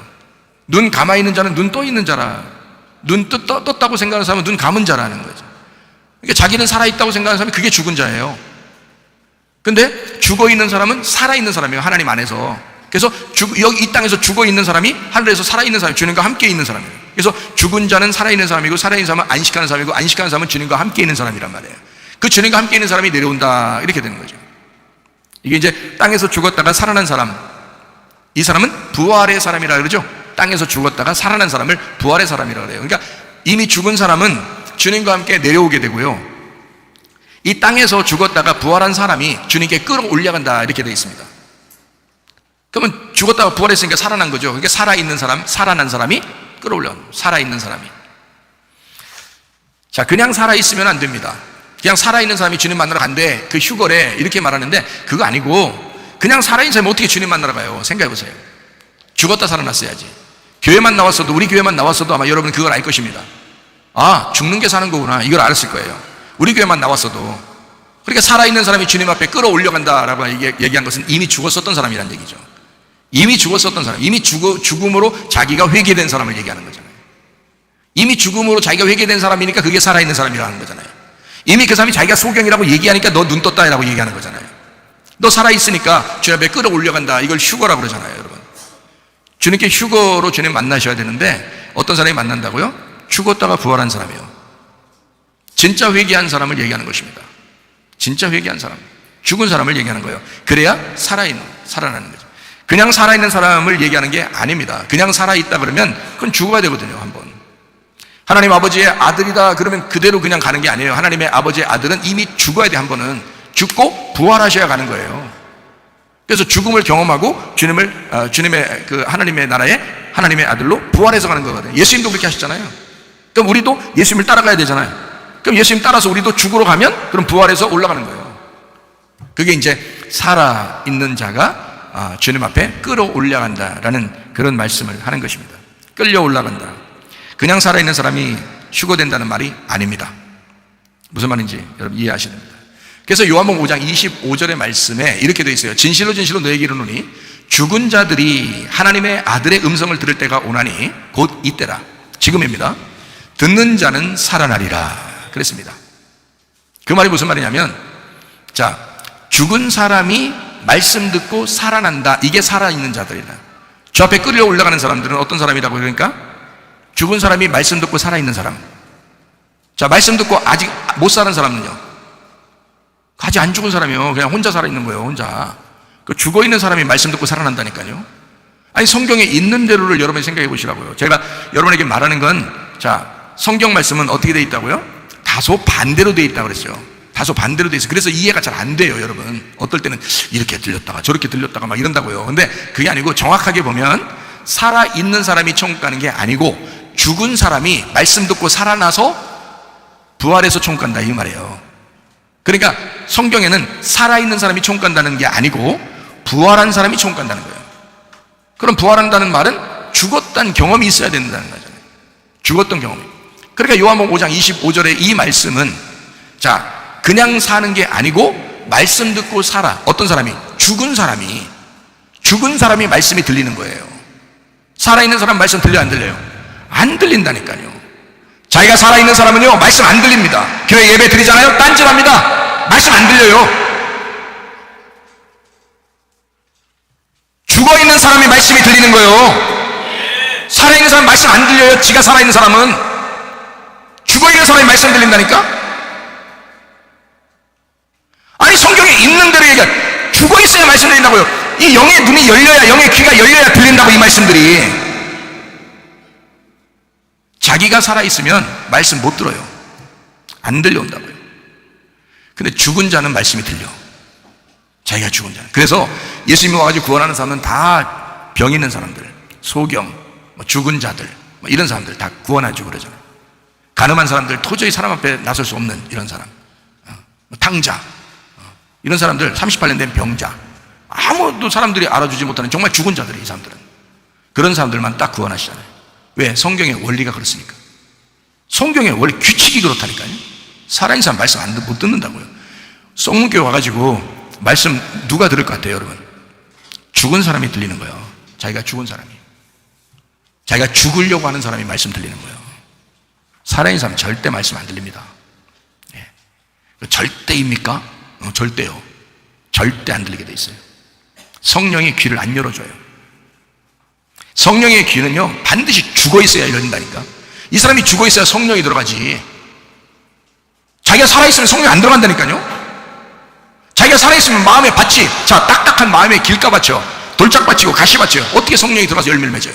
눈 감아 있는 자는 눈 떠 있는 자라. 눈 떴다고 생각하는 사람은 눈 감은 자라는 거죠. 그러니까 자기는 살아있다고 생각하는 사람이 그게 죽은 자예요. 근데 죽어 있는 사람은 살아있는 사람이에요. 하나님 안에서. 그래서 여기 이 땅에서 죽어 있는 사람이 하늘에서 살아있는 사람이 주님과 함께 있는 사람이에요. 그래서 죽은 자는 살아있는 사람이고 살아있는 사람은 안식하는 사람이고 안식하는 사람은 주님과 함께 있는 사람이란 말이에요. 그 주님과 함께 있는 사람이 내려온다 이렇게 되는 거죠. 이게 이제 땅에서 죽었다가 살아난 사람, 이 사람은 부활의 사람이라 그러죠. 땅에서 죽었다가 살아난 사람을 부활의 사람이라 그래요. 그러니까 이미 죽은 사람은 주님과 함께 내려오게 되고요, 이 땅에서 죽었다가 부활한 사람이 주님께 끌어올려간다 이렇게 되어 있습니다. 그러면 죽었다가 부활했으니까 살아난 거죠. 그러니까 살아있는 사람, 살아난 사람이 끌어올려, 살아있는 사람이. 자, 그냥 살아있으면 안 됩니다. 그냥 살아있는 사람이 주님 만나러 간대, 그 휴거래 이렇게 말하는데 그거 아니고, 그냥 살아있는 사람이 어떻게 주님 만나러 가요? 생각해 보세요. 죽었다 살아났어야지. 교회만 나왔어도, 우리 교회만 나왔어도 아마 여러분 그걸 알 것입니다. 아, 죽는 게 사는 거구나, 이걸 알았을 거예요. 우리 교회만 나왔어도. 그러니까 살아있는 사람이 주님 앞에 끌어올려간다라고 얘기한 것은 이미 죽었었던 사람이란 얘기죠. 이미 죽었었던 사람, 이미 죽음으로 자기가 회개된 사람을 얘기하는 거잖아요. 이미 죽음으로 자기가 회개된 사람이니까 그게 살아있는 사람이라는 거잖아요. 이미 그 사람이 자기가 소경이라고 얘기하니까 너 눈 떴다 라고 얘기하는 거잖아요. 너 살아있으니까 주님 앞에 끌어올려간다, 이걸 휴거라고 그러잖아요. 여러분, 주님께 휴거로 주님 만나셔야 되는데 어떤 사람이 만난다고요? 죽었다가 부활한 사람이요. 진짜 회개한 사람을 얘기하는 것입니다. 진짜 회개한 사람, 죽은 사람을 얘기하는 거예요. 그래야 살아나는 거죠. 그냥 살아있는 사람을 얘기하는 게 아닙니다. 그냥 살아있다 그러면 그건 죽어야 되거든요. 한번 하나님 아버지의 아들이다 그러면 그대로 그냥 가는 게 아니에요. 하나님의 아버지의 아들은 이미 죽어야 돼. 한 번은 죽고 부활하셔야 가는 거예요. 그래서 죽음을 경험하고 주님의 그 하나님의 나라에 하나님의 아들로 부활해서 가는 거거든요. 예수님도 그렇게 하셨잖아요. 그럼 우리도 예수님을 따라가야 되잖아요. 그럼 예수님 따라서 우리도 죽으러 가면 그럼 부활해서 올라가는 거예요. 그게 이제 살아있는 자가 주님 앞에 끌어올라간다라는 그런 말씀을 하는 것입니다. 끌려 올라간다. 그냥 살아있는 사람이 휴거된다는 말이 아닙니다. 무슨 말인지 여러분 이해하셔야 됩니다. 그래서 요한복음 5장 25절의 말씀에 이렇게 되어 있어요. 진실로 진실로 너에게 이르노니 죽은 자들이 하나님의 아들의 음성을 들을 때가 오나니 곧 이때라. 지금입니다. 듣는 자는 살아나리라 그랬습니다. 그 말이 무슨 말이냐면, 자, 죽은 사람이 말씀 듣고 살아난다, 이게 살아있는 자들이다. 저 앞에 끌려 올라가는 사람들은 어떤 사람이라고? 그러니까 죽은 사람이 말씀 듣고 살아있는 사람. 자, 말씀 듣고 아직 못 사는 사람은요, 아직 안 죽은 사람이요, 그냥 혼자 살아있는 거예요. 혼자. 그 죽어있는 사람이 말씀 듣고 살아난다니까요. 아니, 성경에 있는 대로를 여러분이 생각해 보시라고요. 제가 여러분에게 말하는 건, 자, 성경 말씀은 어떻게 되어 있다고요? 다소 반대로 되어 있다고 그랬죠. 다소 반대로 되어 있어요. 그래서 이해가 잘 안 돼요. 여러분, 어떨 때는 이렇게 들렸다가 저렇게 들렸다가 막 이런다고요. 근데 그게 아니고 정확하게 보면 살아있는 사람이 천국 가는 게 아니고 죽은 사람이 말씀 듣고 살아나서 부활해서 천국 간다, 이 말이에요. 그러니까 성경에는 살아있는 사람이 천국 간다는 게 아니고 부활한 사람이 천국 간다는 거예요. 그럼 부활한다는 말은 죽었다는 경험이 있어야 된다는 거잖아요. 죽었던 경험이. 그러니까 요한복음 5장 25절의 이 말씀은, 자, 그냥 사는 게 아니고 말씀 듣고 살아. 어떤 사람이? 죽은 사람이 말씀이 들리는 거예요. 살아있는 사람 말씀 들려요, 안 들려요? 안 들린다니까요. 자기가 살아있는 사람은요, 말씀 안 들립니다. 교회 예배 드리잖아요, 딴짓합니다. 말씀 안 들려요. 죽어있는 사람이 말씀이 들리는 거예요. 살아있는 사람 말씀 안 들려요. 지가 살아있는 사람은. 죽어있는 사람이 말씀 들린다니까? 아니, 성경에 있는 대로 얘기해. 죽어있어야 말씀 들린다고요. 이 영의 눈이 열려야, 영의 귀가 열려야 들린다고, 이 말씀들이. 자기가 살아있으면 말씀 못 들어요. 안 들려온다고요. 근데 죽은 자는 말씀이 들려. 자기가 죽은 자. 그래서 예수님이 와가지고 구원하는 사람은 다 병 있는 사람들, 소경, 죽은 자들, 이런 사람들 다 구원해주고 그러잖아요. 가늠한 사람들, 도저히 사람 앞에 나설 수 없는 이런 사람, 탕자, 이런 사람들, 38년 된 병자, 아무도 사람들이 알아주지 못하는 정말 죽은 자들이, 이 사람들은. 그런 사람들만 딱 구원하시잖아요. 왜? 성경의 원리가 그렇습니까? 성경의 원리, 규칙이 그렇다니까요. 살아있는 사람 말씀 못 듣는다고요. 성문교회 와가지고 말씀 누가 들을 것 같아요, 여러분? 죽은 사람이 들리는 거예요. 자기가 죽은 사람이. 자기가 죽으려고 하는 사람이 말씀 들리는 거예요. 살아있는 사람은 절대 말씀 안 들립니다. 예. 절대입니까? 절대요. 절대 안 들리게 돼 있어요. 성령이 귀를 안 열어줘요. 성령의 귀는요, 반드시 죽어 있어야 열린다니까. 이 사람이 죽어 있어야 성령이 들어가지. 자기가 살아있으면 성령이 안 들어간다니까요. 자기가 살아있으면 마음의 밭이, 자, 딱딱한 마음의 길가밭이요, 돌짝밭이고 가시밭이요, 어떻게 성령이 들어가서 열매를 맺어요?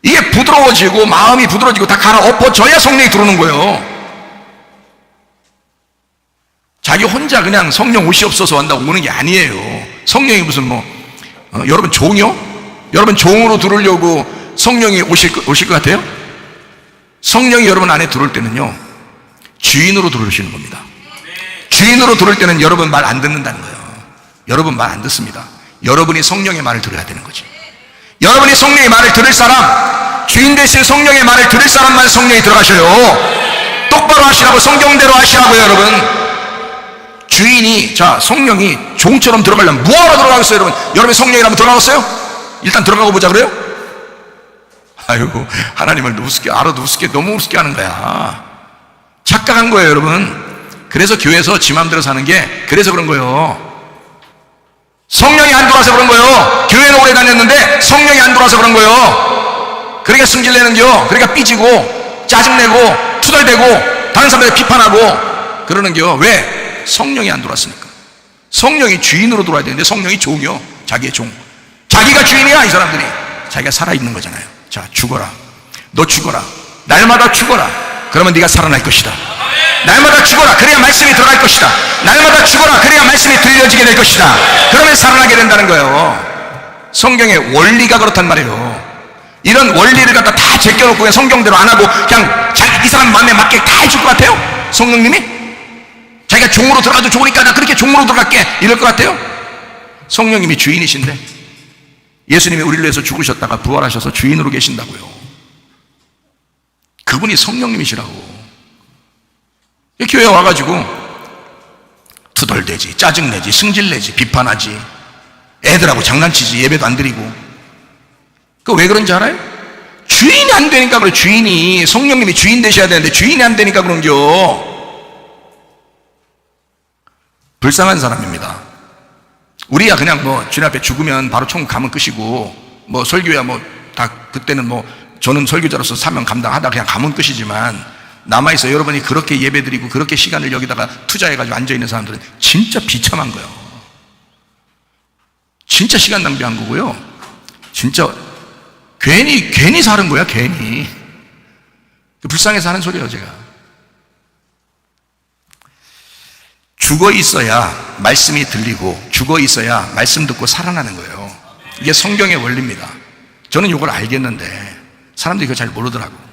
이게 부드러워지고 마음이 부드러워지고 다 갈아엎어져야 성령이 들어오는 거예요. 자기 혼자 그냥 성령 오시옵소서 한다고 오는 게 아니에요. 성령이 무슨 여러분 종이요? 여러분 종으로 들으려고 성령이 오실 것 같아요? 성령이 여러분 안에 들어올 때는요, 주인으로 들어오시는 겁니다. 주인으로 들어올 때는 여러분 말 안 듣는다는 거예요. 여러분 말 안 듣습니다. 여러분이 성령의 말을 들어야 되는 거지. 여러분이 성령의 말을 들을 사람, 주인 대신 성령의 말을 들을 사람만 성령이 들어가셔요. 똑바로 하시라고, 성경대로 하시라고요, 여러분. 주인이, 자, 성령이 종처럼 들어가려면 뭐하러 들어가겠어요, 여러분? 여러분 성령이라면 들어가겠어요? 일단 들어가고 보자 그래요? 아이고, 하나님을 우습게, 알아도 우습게, 너무 우습게 하는 거야. 착각한 거예요, 여러분. 그래서 교회에서 지 맘대로 사는 게, 그래서 그런 거예요. 성령이 안 들어와서 그런 거예요. 교회는 오래 다녔는데 성령이 안 들어와서 그런 거예요. 그러니까 승질내는겨. 그러니까 삐지고 짜증내고 투덜대고 다른 사람들 비판하고 그러는겨. 왜? 성령이 안 들어왔으니까. 성령이 주인으로 들어와야 되는데 성령이 종이요. 자기의 종. 자기가 주인이야. 이 사람들이 자기가 살아있는 거잖아요. 자, 죽어라. 너 죽어라. 날마다 죽어라. 그러면 네가 살아날 것이다. 날마다 죽어라. 그래야 말씀이 들어갈 것이다. 날마다 죽어라. 그래야 말씀이 들려지게 될 것이다. 그러면 살아나게 된다는 거예요. 성경의 원리가 그렇단 말이에요. 이런 원리를 갖다 다 제껴놓고 그냥 성경대로 안 하고 그냥 이 사람 마음에 맞게 다 해줄 것 같아요? 성령님이? 자기가 종으로 들어가도 좋으니까 나 그렇게 종으로 들어갈게 이럴 것 같아요? 성령님이 주인이신데 예수님이 우리를 위해서 죽으셨다가 부활하셔서 주인으로 계신다고요. 그분이 성령님이시라고. 교회 와가지고 투덜대지, 짜증내지, 승질내지, 비판하지, 애들하고 장난치지, 예배도 안 드리고. 그 왜 그런지 알아요? 주인이 안 되니까 그래. 주인이, 성령님이 주인 되셔야 되는데 주인이 안 되니까 그런겨. 불쌍한 사람입니다. 우리야 그냥 주님 앞에 죽으면 바로 천국 가면 끝이고, 설교야 다 그때는 저는 설교자로서 사명 감당하다 그냥 가면 끝이지만, 남아있어 여러분이 그렇게 예배드리고 그렇게 시간을 여기다가 투자해가지고 앉아있는 사람들은 진짜 비참한 거예요. 진짜 시간 낭비한 거고요. 진짜 괜히 사는 거야. 괜히 불쌍해서 하는 소리예요. 제가 죽어 있어야 말씀이 들리고 죽어 있어야 말씀 듣고 살아나는 거예요. 이게 성경의 원리입니다. 저는 이걸 알겠는데 사람들이 그걸 잘 모르더라고.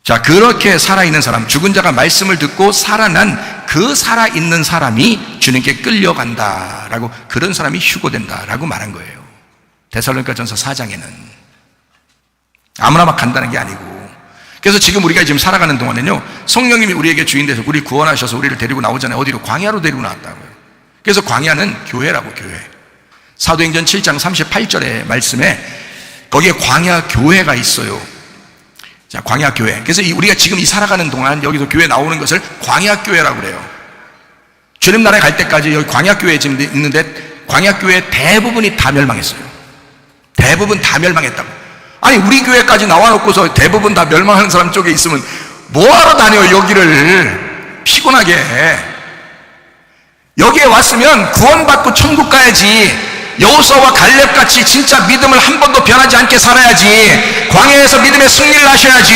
자, 그렇게 살아있는 사람, 죽은 자가 말씀을 듣고 살아난 그 살아있는 사람이 주님께 끌려간다라고, 그런 사람이 휴거된다라고 말한 거예요. 데살로니가전서 4장에는 아무나 막 간다는 게 아니고. 그래서 지금 우리가 지금 살아가는 동안에는요, 성령님이 우리에게 주인 돼서 우리 구원하셔서 우리를 데리고 나오잖아요. 어디로? 광야로 데리고 나왔다고요. 그래서 광야는 교회라고. 교회. 사도행전 7장 38절의 말씀에 거기에 광야 교회가 있어요. 자, 광야교회. 그래서 우리가 지금 이 살아가는 동안 여기서 교회 나오는 것을 광야교회라고 그래요. 주님 나라에 갈 때까지 여기 광야교회에 지금 있는데 광야교회 대부분이 다 멸망했어요. 대부분 다 멸망했다고. 아니, 우리 교회까지 나와놓고서 대부분 다 멸망하는 사람 쪽에 있으면 뭐하러 다녀요, 여기를. 피곤하게. 여기에 왔으면 구원받고 천국 가야지. 여호수아와 갈렙같이 진짜 믿음을 한 번도 변하지 않게 살아야지. 광야에서 믿음의 승리를 하셔야지.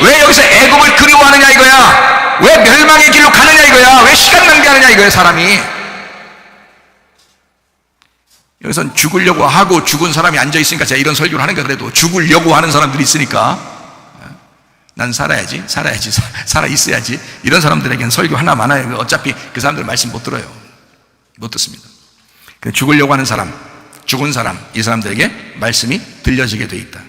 왜 여기서 애굽을 그리워하느냐 이거야. 왜 멸망의 길로 가느냐 이거야. 왜 시간 낭비하느냐 이거야, 사람이. 여기선 죽으려고 하고 죽은 사람이 앉아있으니까 제가 이런 설교를 하는 거. 그래도 죽으려고 하는 사람들이 있으니까 난 살아야지 살아있어야지, 이런 사람들에게는 설교 하나 많아요. 어차피 그 사람들 말씀 못 들어요. 못 듣습니다. 죽으려고 하는 사람, 죽은 사람, 이 사람들에게 말씀이 들려지게 돼 있다.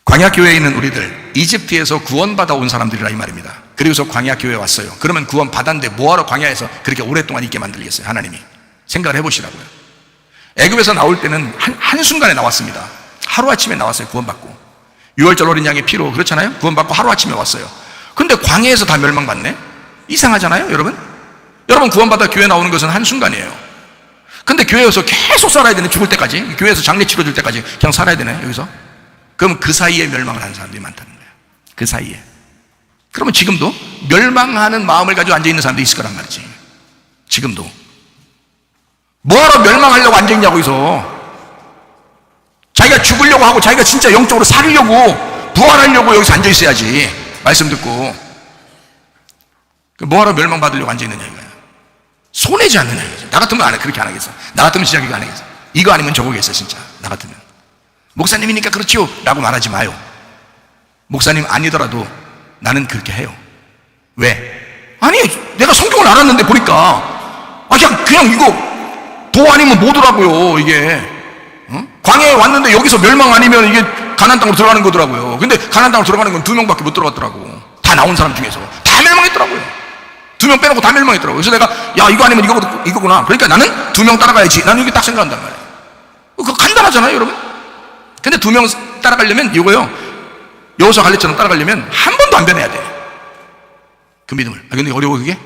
광야교회에 있는 우리들, 이집트에서 구원받아 온 사람들이라 이 말입니다. 그리고서 광야교회에 왔어요. 그러면 구원받았는데 뭐하러 광야에서 그렇게 오랫동안 있게 만들겠어요? 하나님이 생각을 해보시라고요. 애굽에서 나올 때는 한순간에 나왔습니다. 하루아침에 나왔어요. 구원받고 6월절 어린 양의 피로, 그렇잖아요. 구원받고 하루아침에 왔어요. 근데 광야에서 다 멸망받네? 이상하잖아요, 여러분? 여러분, 구원받아 교회 나오는 것은 한순간이에요. 근데 교회에서 계속 살아야 되네. 죽을 때까지, 교회에서 장례 치러줄 때까지 그냥 살아야 되네, 여기서. 그럼 그 사이에 멸망을 하는 사람들이 많다는 거예요. 그 사이에. 그러면 지금도 멸망하는 마음을 가지고 앉아있는 사람들이 있을 거란 말이지. 지금도 뭐하러 멸망하려고 앉아있냐고. 여기서 자기가 죽으려고 하고 자기가 진짜 영적으로 살려고 부활하려고 여기서 앉아있어야지. 말씀 듣고 뭐하러 멸망받으려고 앉아있느냐 이거야. 손해지 않느냐 이거죠. 나 같으면 그렇게 안 하겠어. 나 같으면 진짜 그렇게 안 하겠어. 이거 아니면 저거겠어. 진짜 나 같으면. 목사님이니까 그렇지요 라고 말하지 마요. 목사님 아니더라도 나는 그렇게 해요. 왜? 아니, 내가 성경을 알았는데 보니까 그냥 이거 도 아니면 뭐더라고요. 이게 광야에 왔는데 여기서 멸망 아니면 이게 가나안 땅으로 들어가는 거더라고요. 근데 가나안 땅으로 들어가는 건 2명밖에 못 들어갔더라고. 다 나온 사람 중에서 다 멸망했더라고요. 2명 빼놓고 다 멸망했더라고요. 그래서 내가 이거 아니면 이거구나. 그러니까 나는 2명 따라가야지. 나는 이게 딱 생각한단 말이에요. 그거 간단하잖아요, 여러분. 근데 2명 따라가려면 이거요, 여호수아 갈렙처럼 따라가려면 한 번도 안 변해야 돼, 그 믿음을. 근데 어려워 그게?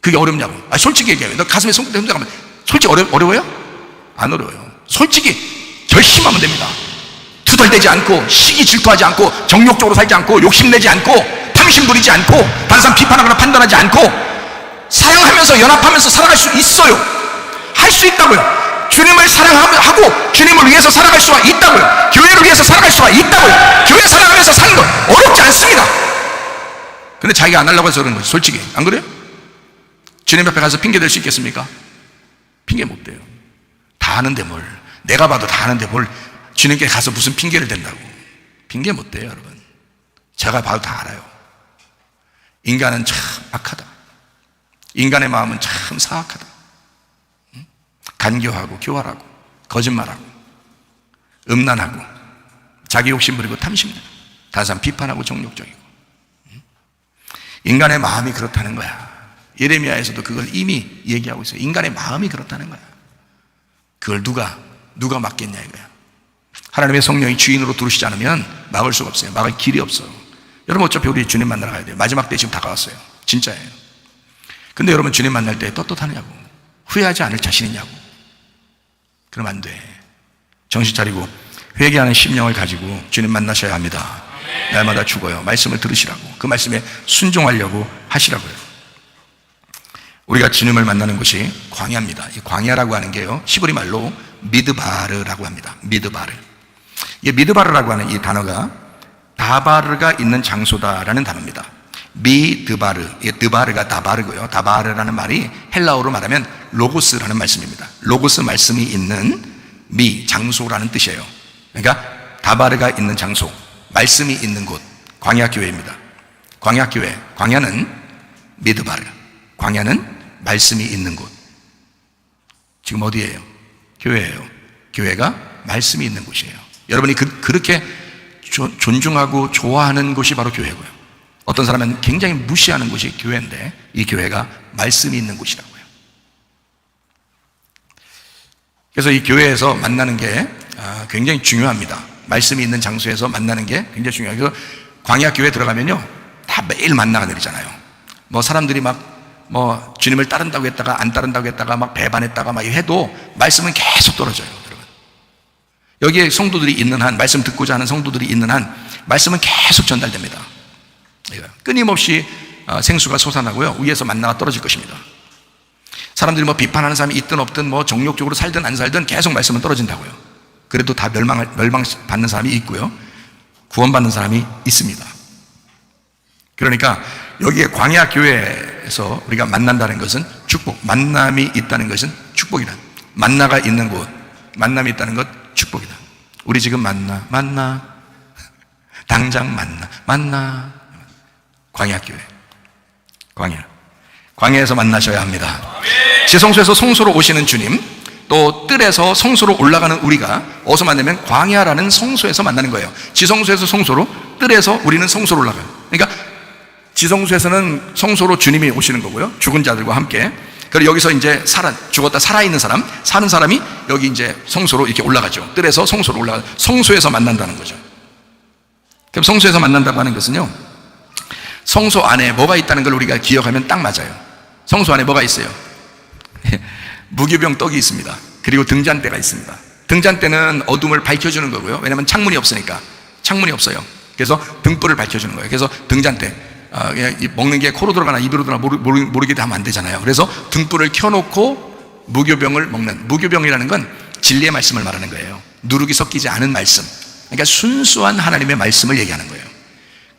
그게 어렵냐고. 솔직히 얘기해. 너 가슴에 손 대 흔들면 솔직히 어려워요? 안 어려워요. 솔직히 결심하면 됩니다. 투덜대지 않고, 시기 질투하지 않고, 정욕적으로 살지 않고, 욕심내지 않고, 탐심 부리지 않고, 다른 사람 비판하거나 판단하지 않고, 사랑하면서 연합하면서 살아갈 수 있어요. 할 수 있다고요. 주님을 사랑하고 주님을 위해서 살아갈 수가 있다고요. 교회를 위해서 살아갈 수가 있다고요. 교회 사랑하면서 사는 건 어렵지 않습니다. 근데 자기가 안 하려고 해서 그러는 거지. 솔직히 안 그래요? 주님 앞에 가서 핑계 댈 수 있겠습니까? 핑계 못 대요. 다 아는데 뭘, 내가 봐도 다 아는데 뭘 주님께 가서 무슨 핑계를 댄다고. 핑계 못 대요, 여러분. 제가 봐도 다 알아요. 인간은 참 악하다. 인간의 마음은 참 사악하다. 간교하고 교활하고 거짓말하고 음란하고 자기 욕심 부리고 탐심내고 다른 사람 비판하고 정욕적이고. 인간의 마음이 그렇다는 거야. 예레미야에서도 그걸 이미 얘기하고 있어요. 인간의 마음이 그렇다는 거야. 그걸 누가 막겠냐 이거야. 하나님의 성령이 주인으로 들으시지 않으면 막을 수가 없어요. 막을 길이 없어. 여러분, 어차피 우리 주님 만나러 가야 돼요. 마지막 때 지금 다가왔어요. 진짜예요. 근데 여러분, 주님 만날 때 떳떳하냐고, 후회하지 않을 자신이냐고. 그러면 안 돼. 정신 차리고 회개하는 심령을 가지고 주님 만나셔야 합니다. 날마다 죽어요. 말씀을 들으시라고, 그 말씀에 순종하려고 하시라고요. 우리가 주님을 만나는 곳이 광야입니다. 이 광야라고 하는 게요, 히브리 말로 미드바르라고 합니다. 미드바르. 이 미드바르라고 하는 이 단어가 다바르가 있는 장소다라는 단어입니다. 미드바르, 드바르가 다바르고요. 다바르라는 말이 헬라어로 말하면 로고스라는 말씀입니다. 로고스 말씀이 있는 장소라는 뜻이에요. 그러니까 다바르가 있는 장소, 말씀이 있는 곳, 광야교회입니다. 광야교회, 광야는 미드바르, 광야는 말씀이 있는 곳. 지금 어디예요? 교회예요. 교회가 말씀이 있는 곳이에요. 여러분이 그렇게 존중하고 좋아하는 곳이 바로 교회고요. 어떤 사람은 굉장히 무시하는 곳이 교회인데, 이 교회가 말씀이 있는 곳이라고요. 그래서 이 교회에서 만나는 게 굉장히 중요합니다. 말씀이 있는 장소에서 만나는 게 굉장히 중요해요. 그래서 광야 교회 들어가면요, 다 매일 만나가 내리잖아요. 사람들이 주님을 따른다고 했다가 안 따른다고 했다가 배반했다가 해도 말씀은 계속 떨어져요, 여러분. 여기에 성도들이 있는 한, 말씀 듣고자 하는 성도들이 있는 한, 말씀은 계속 전달됩니다. 끊임없이 생수가 솟아나고요, 위에서 만나가 떨어질 것입니다. 사람들이 비판하는 사람이 있든 없든 정욕적으로 살든 안 살든 계속 말씀은 떨어진다고요. 그래도 다 멸망받는 사람이 있고요, 구원받는 사람이 있습니다. 그러니까 여기에 광야 교회에서 우리가 만난다는 것은 축복, 만남이 있다는 것은 축복이다. 만나가 있는 곳, 만남이 있다는 것 축복이다. 우리 지금 만나 당장 만나 광야 교회, 광야에서 만나셔야 합니다. 지성소에서 성소로 오시는 주님, 또 뜰에서 성소로 올라가는 우리가 어디서 만나면 광야라는 성소에서 만나는 거예요. 지성소에서 성소로, 뜰에서 우리는 성소로 올라가요. 그러니까 지성소에서는 성소로 주님이 오시는 거고요, 죽은 자들과 함께. 그리고 여기서 이제 죽었다 살아있는 사람, 사는 사람이 여기 이제 성소로 이렇게 올라가죠. 뜰에서 성소로 올라가, 성소에서 만난다는 거죠. 그럼 성소에서 만난다고 하는 것은요, 성소 안에 뭐가 있다는 걸 우리가 기억하면 딱 맞아요. 성소 안에 뭐가 있어요? 무교병 떡이 있습니다. 그리고 등잔대가 있습니다. 등잔대는 어둠을 밝혀주는 거고요, 왜냐하면 창문이 없으니까. 창문이 없어요. 그래서 등불을 밝혀주는 거예요. 그래서 등잔대, 그냥 먹는 게 코로 들어가나 입으로 들어가나 모르게 하면 안 되잖아요. 그래서 등불을 켜놓고 무교병을 먹는, 무교병이라는 건 진리의 말씀을 말하는 거예요. 누룩이 섞이지 않은 말씀, 그러니까 순수한 하나님의 말씀을 얘기하는 거예요.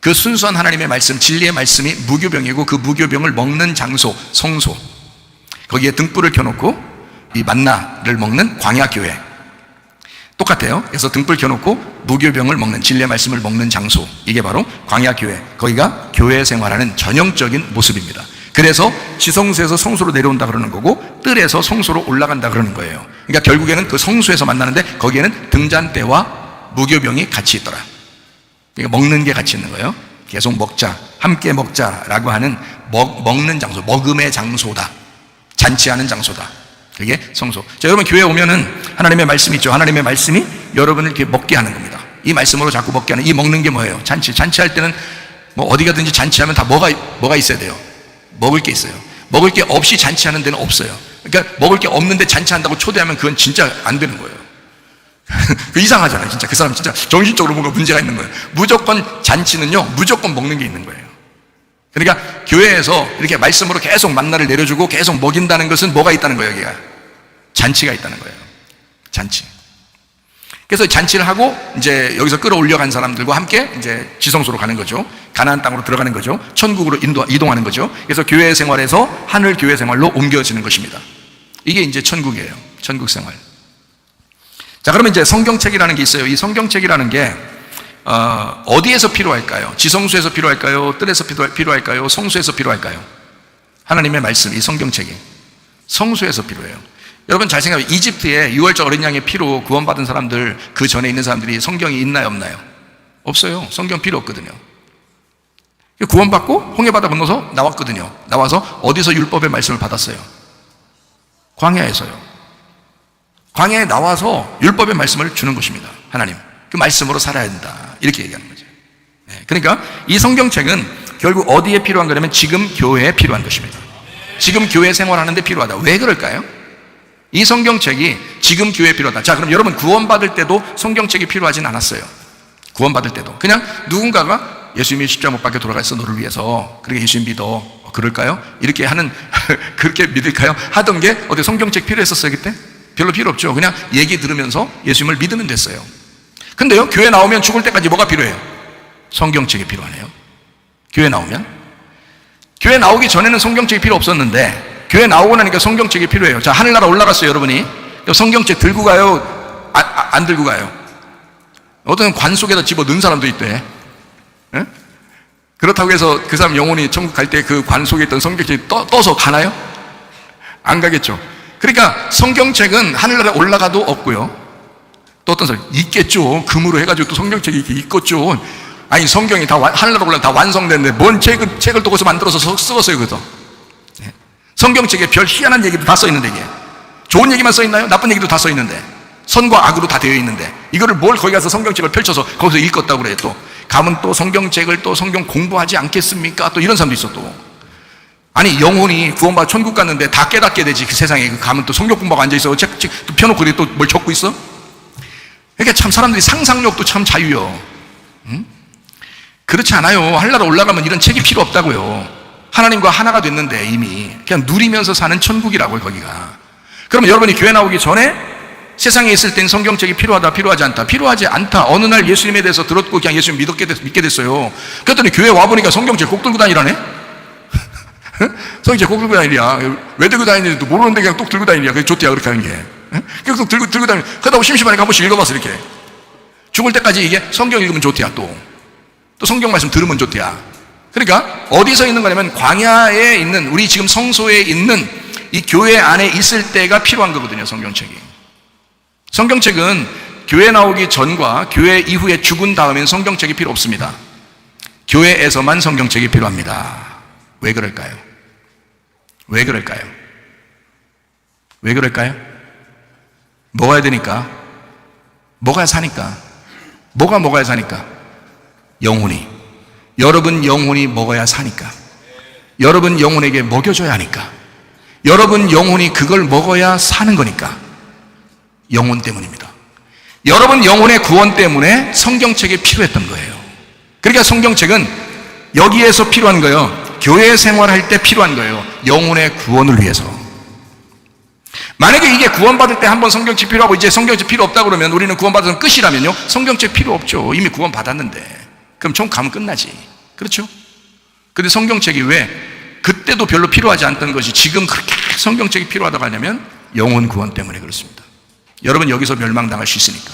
그 순수한 하나님의 말씀, 진리의 말씀이 무교병이고, 그 무교병을 먹는 장소, 성소, 거기에 등불을 켜놓고 이 만나를 먹는 광야교회 똑같아요. 그래서 등불 켜놓고 무교병을 먹는, 진리의 말씀을 먹는 장소, 이게 바로 광야교회, 거기가 교회 생활하는 전형적인 모습입니다. 그래서 지성소에서 성소로 내려온다 그러는 거고, 뜰에서 성소로 올라간다 그러는 거예요. 그러니까 결국에는 그 성소에서 만나는데 거기에는 등잔대와 무교병이 같이 있더라. 그러니까 먹는 게 같이 있는 거예요. 계속 먹자, 함께 먹자라고 하는 먹는 장소, 먹음의 장소다, 잔치하는 장소다. 그게 성소. 자, 여러분 교회에 오면은 하나님의 말씀이 있죠. 하나님의 말씀이 여러분을 이렇게 먹게 하는 겁니다. 이 말씀으로 자꾸 먹게 하는, 이 먹는 게 뭐예요? 잔치할 때는 뭐 어디 가든지 잔치하면 다 뭐가 있어야 돼요? 먹을 게 있어요. 먹을 게 없이 잔치하는 데는 없어요. 그러니까 먹을 게 없는데 잔치한다고 초대하면 그건 진짜 안 되는 거예요. 그 이상하잖아요. 진짜 그 사람 진짜 정신적으로 뭔가 문제가 있는 거예요. 무조건 잔치는요, 무조건 먹는 게 있는 거예요. 그러니까 교회에서 이렇게 말씀으로 계속 만나를 내려주고 계속 먹인다는 것은 뭐가 있다는 거예요? 여기가 잔치가 있다는 거예요. 잔치. 그래서 잔치를 하고 이제 여기서 끌어올려간 사람들과 함께 이제 지성소로 가는 거죠. 가나안 땅으로 들어가는 거죠. 천국으로 이동하는 거죠. 그래서 교회 생활에서 하늘 교회 생활로 옮겨지는 것입니다. 이게 이제 천국이에요. 천국 생활. 자, 그러면 이제 성경책이라는 게 있어요. 이 성경책이라는 게 어디에서 필요할까요? 지성소에서 필요할까요? 뜰에서 필요할까요? 성소에서 필요할까요? 하나님의 말씀, 이 성경책이 성소에서 필요해요. 여러분 잘 생각해요. 이집트에 6월절 어린 양의 피로 구원받은 사람들, 그 전에 있는 사람들이 성경이 있나요, 없나요? 없어요. 성경 필요 없거든요. 구원받고 홍해바다 건너서 나왔거든요. 나와서 어디서 율법의 말씀을 받았어요? 광야에서요. 광야에 나와서 율법의 말씀을 주는 것입니다. 하나님, 그 말씀으로 살아야 된다, 이렇게 얘기하는 거죠. 네, 그러니까 이 성경책은 결국 어디에 필요한 거냐면 지금 교회에 필요한 것입니다. 지금 교회 생활하는데 필요하다. 왜 그럴까요? 이 성경책이 지금 교회에 필요하다. 자, 그럼 여러분 구원받을 때도 성경책이 필요하진 않았어요. 구원받을 때도 그냥 누군가가 예수님이 십자가 못 박혀 돌아가서 너를 위해서, 그렇게 예수님 믿어, 그럴까요? 이렇게 하는 그렇게 믿을까요? 하던 게 어디 성경책 필요했었어요 그때? 별로 필요 없죠. 그냥 얘기 들으면서 예수님을 믿으면 됐어요. 근데요, 교회 나오면 죽을 때까지 뭐가 필요해요? 성경책이 필요하네요. 교회 나오면, 교회 나오기 전에는 성경책이 필요 없었는데 교회 나오고 나니까 성경책이 필요해요. 자, 하늘나라 올라갔어요 여러분이. 성경책 들고 가요? 안 들고 가요? 어떤 관 속에다 집어 넣은 사람도 있대. 에? 그렇다고 해서 그 사람 영혼이 천국 갈 때 그 관 속에 있던 성경책이 떠서 가나요? 안 가겠죠. 그러니까 성경책은 하늘나라에 올라가도 없고요, 또 어떤 사람 있겠죠. 금으로 해가지고 또 성경책이 이렇게 있겠죠. 아니, 성경이 다 하늘나라 올라가 다 완성됐는데 뭔 책을 또 거기서 만들어서 쓰었어요. 그래서 성경책에 별 희한한 얘기도 다 써있는데, 이게 좋은 얘기만 써있나요? 나쁜 얘기도 다 써있는데, 선과 악으로 다 되어 있는데, 이거를 뭘 거기 가서 성경책을 펼쳐서 거기서 읽었다고 그래요. 또 가면 또 성경책을 또 성경 공부하지 않겠습니까? 또 이런 사람도 있어. 또 아니, 영혼이 구원받아 천국 갔는데 다 깨닫게 되지. 그 세상에 가면 또 성경 공부하고 앉아있어. 책 또 펴놓고 또 뭘 적고 있어? 그러니까 참 사람들이 상상력도 참 자유요. 그렇지 않아요. 하늘나라 올라가면 이런 책이 필요 없다고요. 하나님과 하나가 됐는데 이미 그냥 누리면서 사는 천국이라고요, 거기가. 그러면 여러분이 교회 나오기 전에 세상에 있을 땐 성경책이 필요하다, 필요하지 않다. 필요하지 않다. 어느 날 예수님에 대해서 들었고 그냥 예수님 믿게 됐어요. 그랬더니 교회 와보니까 성경책 꼭 들고 다니라네? 성경책 꼭 들고 다니랴. 왜 들고 다니는지도 모르는데 그냥 똑 들고 다니랴. 그게 좋대야, 그렇게 하는 게. 계속 들고 다니면, 그러다 보면 심심하니까 한 번씩 읽어봤어, 이렇게. 죽을 때까지 이게 성경 읽으면 좋대야, 또 성경 말씀 들으면 좋대야. 그러니까 어디서 있는 거냐면 광야에 있는, 우리 지금 성소에 있는 이 교회 안에 있을 때가 필요한 거거든요, 성경책이. 성경책은 교회 나오기 전과 교회 이후에 죽은 다음엔 성경책이 필요 없습니다. 교회에서만 성경책이 필요합니다. 왜 그럴까요? 왜 그럴까요? 왜 그럴까요? 먹어야 되니까. 먹어야 사니까. 뭐가 먹어야 사니까? 영혼이. 여러분 영혼이 먹어야 사니까. 여러분 영혼에게 먹여줘야 하니까. 여러분 영혼이 그걸 먹어야 사는 거니까. 영혼 때문입니다. 여러분 영혼의 구원 때문에 성경책이 필요했던 거예요. 그러니까 성경책은 여기에서 필요한 거예요. 교회 생활할 때 필요한 거예요. 영혼의 구원을 위해서. 만약에 이게 구원받을 때 한번 성경책 필요하고 이제 성경책 필요 없다 그러면 우리는 구원받으면 끝이라면요, 성경책 필요 없죠. 이미 구원받았는데. 그럼 총 가면 끝나지. 그렇죠? 근데 성경책이 왜 그때도 별로 필요하지 않던 것이 지금 그렇게 성경책이 필요하다고 하냐면 영혼 구원 때문에 그렇습니다. 여러분 여기서 멸망당할 수 있으니까.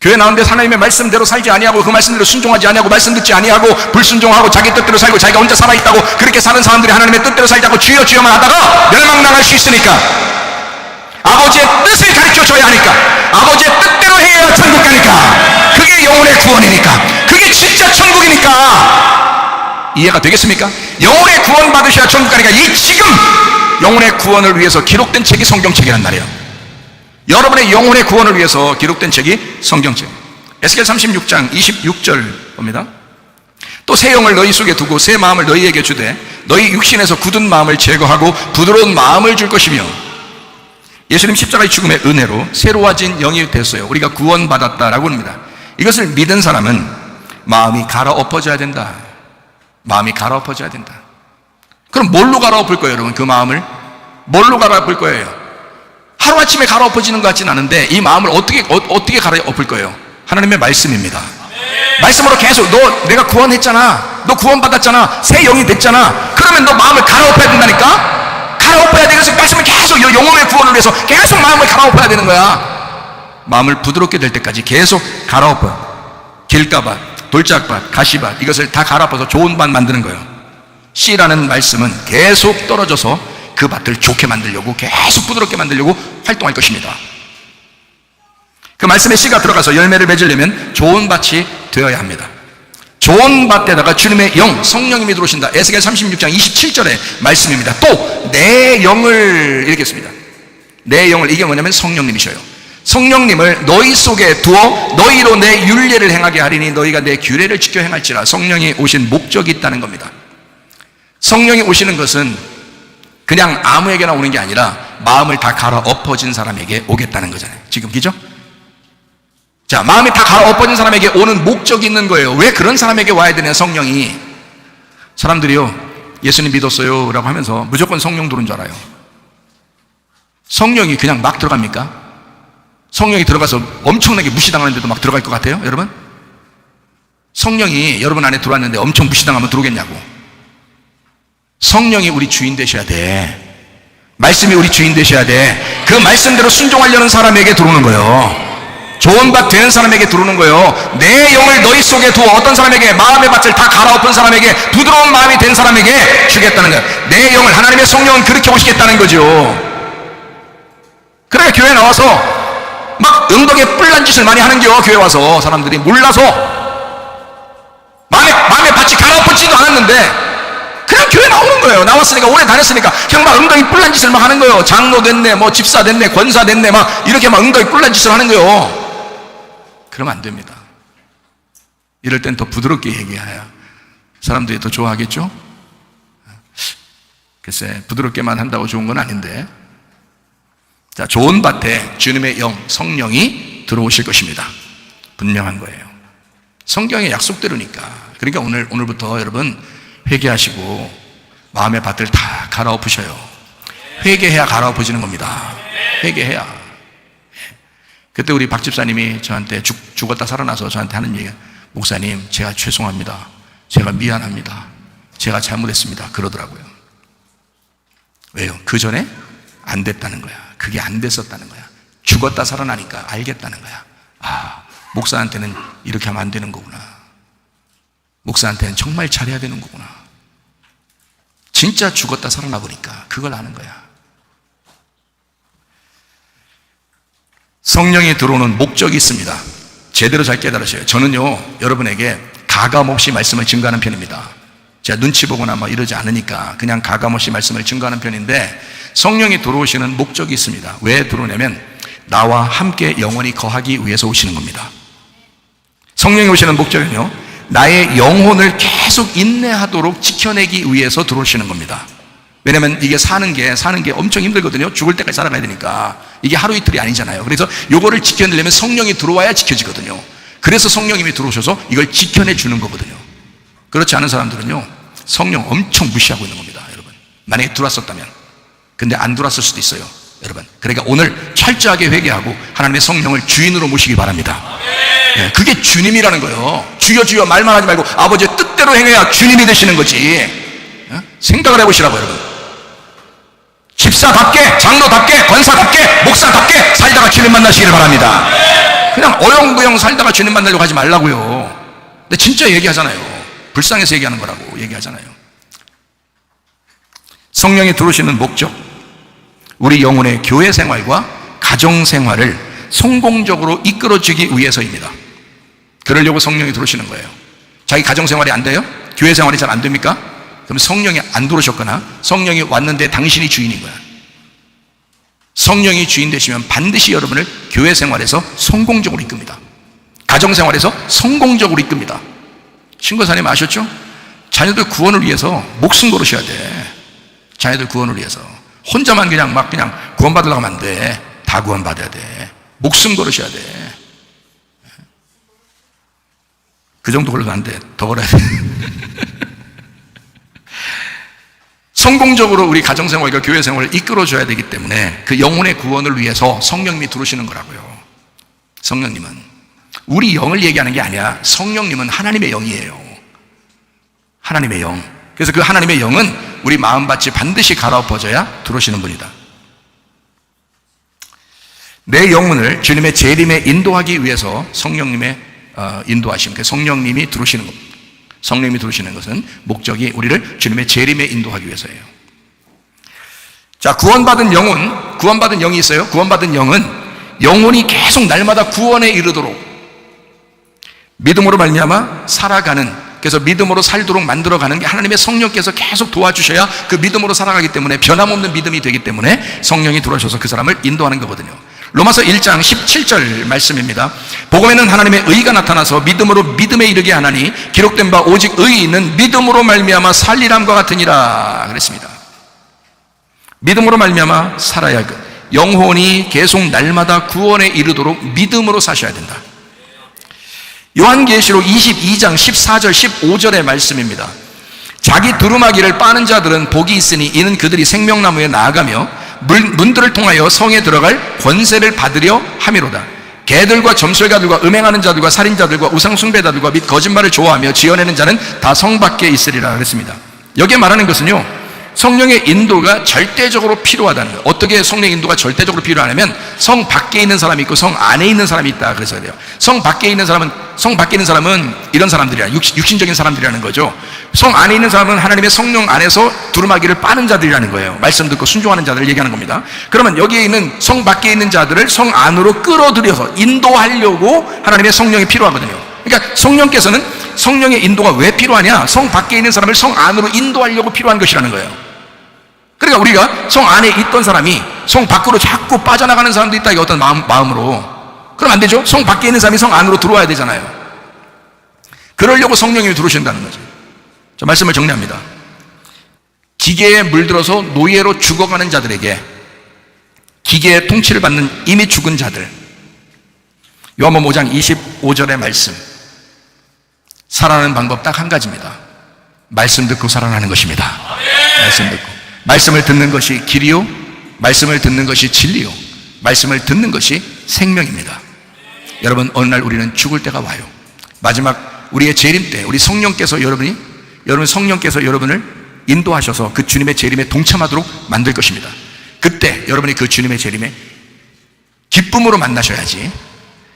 교회 나오는데 하나님의 말씀대로 살지 아니하고 그 말씀대로 순종하지 아니하고 말씀 듣지 아니하고 불순종하고 자기 뜻대로 살고 자기가 혼자 살아있다고 그렇게 사는 사람들이 하나님의 뜻대로 살자고 주여 주여만 하다가 멸망당할 수 있으니까 아버지의 뜻을 가르쳐줘야 하니까 아버지의 뜻대로 해야 천국 가니까 그게 영혼의 구원이니까 그게 진짜 천국이니까 이해가 되겠습니까? 영혼의 구원 받으셔야 천국 가니까 이 지금 영혼의 구원을 위해서 기록된 책이 성경책이란 말이에요. 여러분의 영혼의 구원을 위해서 기록된 책이 성경책. 에스겔 36장 26절 봅니다. 또 새 영을 너희 속에 두고 새 마음을 너희에게 주되 너희 육신에서 굳은 마음을 제거하고 부드러운 마음을 줄 것이며 예수님 십자가의 죽음의 은혜로 새로워진 영이 됐어요. 우리가 구원받았다라고 합니다. 이것을 믿은 사람은 마음이 갈아엎어져야 된다. 마음이 갈아엎어져야 된다. 그럼 뭘로 갈아엎을 거예요, 여러분? 그 마음을 뭘로 갈아엎을 거예요? 하루아침에 갈아엎어지는 것 같지는 않은데 이 마음을 어떻게 갈아엎을 거예요? 하나님의 말씀입니다. 말씀으로 계속 내가 구원했잖아, 너 구원받았잖아, 새 영이 됐잖아. 그러면 너 마음을 갈아엎어야 된다니까. 갈아엎어야 돼. 그래서 말씀을 계속 영혼의 구원을 위해서 계속 마음을 갈아엎어야 되는 거야. 마음을 부드럽게 될 때까지 계속 갈아엎어. 길가밭, 돌짝밭, 가시밭 이것을 다 갈아엎어서 좋은 밭 만드는 거예요. 씨라는 말씀은 계속 떨어져서 그 밭을 좋게 만들려고 계속 부드럽게 만들려고 활동할 것입니다. 그 말씀의 씨가 들어가서 열매를 맺으려면 좋은 밭이 되어야 합니다. 좋은 밭에다가 주님의 영, 성령님이 들어오신다. 에스겔 36장 27절의 말씀입니다. 또 내 영을 이렇게 씁니다. 내 영을, 이게 뭐냐면 성령님이셔요. 성령님을 너희 속에 두어 너희로 내 율례를 행하게 하리니 너희가 내 규례를 지켜 행할지라. 성령이 오신 목적이 있다는 겁니다. 성령이 오시는 것은 그냥 아무에게나 오는 게 아니라 마음을 다 갈아엎어진 사람에게 오겠다는 거잖아요. 지금 기죠? 자, 마음이 다 갈아엎어진 사람에게 오는 목적이 있는 거예요. 왜 그런 사람에게 와야 되냐, 성령이. 사람들이요, 예수님 믿었어요 라고 하면서 무조건 성령 들어온 줄 알아요. 성령이 그냥 막 들어갑니까? 성령이 들어가서 엄청나게 무시당하는데도 막 들어갈 것 같아요, 여러분? 성령이 여러분 안에 들어왔는데 엄청 무시당하면 들어오겠냐고. 성령이 우리 주인 되셔야 돼. 말씀이 우리 주인 되셔야 돼. 그 말씀대로 순종하려는 사람에게 들어오는 거예요. 좋은 밭 되는 사람에게 들어오는 거예요. 내 영을 너희 속에 두어. 어떤 사람에게? 마음의 밭을 다 갈아엎은 사람에게, 부드러운 마음이 된 사람에게 주겠다는 거예요. 내 영을, 하나님의 성령은 그렇게 오시겠다는 거죠. 그래, 교회 나와서 막 엉덩이에 뿔난 짓을 많이 하는겨. 교회 와서 사람들이 몰라서 마음의 밭이 갈아엎지도 않았는데 그냥 교회 나오는 거예요. 나왔으니까, 오래 다녔으니까 그냥 막 엉덩이 뿔난 짓을 막 하는 거예요. 장로 됐네, 뭐 집사 됐네, 권사 됐네, 막 이렇게 막 엉덩이 뿔난 짓을 하는 거예요. 그러면 안 됩니다. 이럴 땐 더 부드럽게 얘기해야 사람들이 더 좋아하겠죠? 글쎄, 부드럽게만 한다고 좋은 건 아닌데. 자, 좋은 밭에 주님의 영, 성령이 들어오실 것입니다. 분명한 거예요. 성경의 약속대로니까. 그러니까 오늘부터 여러분 회개하시고 마음의 밭을 다 갈아엎으셔요. 회개해야 갈아엎어지는 겁니다. 회개해야. 그때 우리 박 집사님이 저한테 죽었다 살아나서 저한테 하는 얘기가, 목사님, 제가 죄송합니다. 제가 미안합니다. 제가 잘못했습니다. 그러더라고요. 왜요? 그 전에 안 됐다는 거야. 그게 안 됐었다는 거야. 죽었다 살아나니까 알겠다는 거야. 아, 목사한테는 이렇게 하면 안 되는 거구나. 목사한테는 정말 잘해야 되는 거구나. 진짜 죽었다 살아나 보니까 그걸 아는 거야. 성령이 들어오는 목적이 있습니다. 제대로 잘 깨달으셔요. 저는요, 여러분에게 가감없이 말씀을 증거하는 편입니다. 제가 눈치 보거나 이러지 않으니까 그냥 가감없이 말씀을 증거하는 편인데, 성령이 들어오시는 목적이 있습니다. 왜 들어오냐면 나와 함께 영원히 거하기 위해서 오시는 겁니다. 성령이 오시는 목적은요, 나의 영혼을 계속 인내하도록 지켜내기 위해서 들어오시는 겁니다. 왜냐면 이게 사는 게 엄청 힘들거든요. 죽을 때까지 살아가야 되니까. 이게 하루 이틀이 아니잖아요. 그래서 요거를 지켜내려면 성령이 들어와야 지켜지거든요. 그래서 성령님이 들어오셔서 이걸 지켜내 주는 거거든요. 그렇지 않은 사람들은요, 성령 엄청 무시하고 있는 겁니다, 여러분. 만약에 들어왔었다면. 근데 안 들어왔을 수도 있어요, 여러분. 그러니까 오늘 철저하게 회개하고 하나님의 성령을 주인으로 모시기 바랍니다. 네, 그게 주님이라는 거예요. 주여 주여 말만 하지 말고 아버지의 뜻대로 행해야 주님이 되시는 거지. 생각을 해보시라고, 여러분. 집사답게, 장로답게, 권사답게, 목사답게 살다가 주님 만나시기를 바랍니다. 그냥 어영부영 살다가 주님 만나려고 하지 말라고요. 근데 진짜 얘기하잖아요. 불쌍해서 얘기하는 거라고 얘기하잖아요. 성령이 들어오시는 목적, 우리 영혼의 교회 생활과 가정 생활을 성공적으로 이끌어주기 위해서입니다. 그러려고 성령이 들어오시는 거예요. 자기 가정 생활이 안 돼요? 교회 생활이 잘 안 됩니까? 그럼 성령이 안 들어오셨거나 성령이 왔는데 당신이 주인인 거야. 성령이 주인 되시면 반드시 여러분을 교회 생활에서 성공적으로 이끕니다. 가정 생활에서 성공적으로 이끕니다. 신고사님 아셨죠? 자녀들 구원을 위해서 목숨 걸으셔야 돼. 자녀들 구원을 위해서. 혼자만 그냥 구원받으려고 하면 안 돼. 다 구원받아야 돼. 목숨 걸으셔야 돼. 그 정도 걸려도 안 돼. 더 걸어야 돼. 성공적으로 우리 가정생활과 교회생활을 이끌어줘야 되기 때문에 그 영혼의 구원을 위해서 성령님이 들어오시는 거라고요. 성령님은 우리 영을 얘기하는 게 아니야. 성령님은 하나님의 영이에요. 하나님의 영. 그래서 그 하나님의 영은 우리 마음밭이 반드시 갈아엎어져야 들어오시는 분이다. 내 영혼을 주님의 재림에 인도하기 위해서 성령님의 인도하심, 성령님이 들어오시는 겁니다. 성령님이 들어오시는 것은 목적이 우리를 주님의 재림에 인도하기 위해서예요. 자, 구원받은 영이 있어요. 구원받은 영은 영혼이 계속 날마다 구원에 이르도록 믿음으로 말미암아 살아가는, 그래서 믿음으로 살도록 만들어가는 게 하나님의 성령께서 계속 도와주셔야 그 믿음으로 살아가기 때문에 변함없는 믿음이 되기 때문에 성령이 들어오셔서 그 사람을 인도하는 거거든요. 로마서 1장 17절 말씀입니다. 복음에는 하나님의 의가 나타나서 믿음으로 믿음에 이르게 하나니 기록된 바 오직 의인은 믿음으로 말미암아 살리람과 같으니라 그랬습니다. 믿음으로 말미암아 살아야 영혼이 계속 날마다 구원에 이르도록 믿음으로 사셔야 된다. 요한계시록 22장 14절 15절의 말씀입니다. 자기 두루마기를 빠는 자들은 복이 있으니 이는 그들이 생명나무에 나아가며 문들을 통하여 성에 들어갈 권세를 받으려 함이로다. 개들과 점술가들과 음행하는 자들과 살인자들과 우상숭배자들과 및 거짓말을 좋아하며 지어내는 자는 다 성 밖에 있으리라 그랬습니다. 여기에 말하는 것은요, 성령의 인도가 절대적으로 필요하다는 거예요. 어떻게 성령의 인도가 절대적으로 필요하냐면 성 밖에 있는 사람이 있고 성 안에 있는 사람이 있다 그래서 그래요. 성 밖에 있는 사람은 이런 사람들이야. 육신적인 사람들이라는 거죠. 성 안에 있는 사람은 하나님의 성령 안에서 두루마기를 빠는 자들이라는 거예요. 말씀 듣고 순종하는 자들을 얘기하는 겁니다. 그러면 여기에 있는 성 밖에 있는 자들을 성 안으로 끌어들여서 인도하려고 하나님의 성령이 필요하거든요. 그러니까 성령께서는 성령의 인도가 왜 필요하냐? 성 밖에 있는 사람을 성 안으로 인도하려고 필요한 것이라는 거예요. 그러니까 우리가 성 안에 있던 사람이 성 밖으로 자꾸 빠져나가는 사람도 있다. 이게 어떤 마음으로. 그럼 안 되죠? 성 밖에 있는 사람이 성 안으로 들어와야 되잖아요. 그러려고 성령님이 들어오신다는 거죠. 자, 말씀을 정리합니다. 기계에 물들어서 노예로 죽어가는 자들에게 기계의 통치를 받는 이미 죽은 자들, 요한복음 5장 25절의 말씀, 살아나는 방법 딱 한 가지입니다. 말씀 듣고 살아나는 것입니다. 말씀 듣고. 말씀을 듣는 것이 길이요, 말씀을 듣는 것이 진리요, 말씀을 듣는 것이 생명입니다. 여러분, 어느 날 우리는 죽을 때가 와요. 마지막 우리의 재림 때 우리 성령께서 성령께서 여러분을 인도하셔서 그 주님의 재림에 동참하도록 만들 것입니다. 그때 여러분이 그 주님의 재림에 기쁨으로 만나셔야지,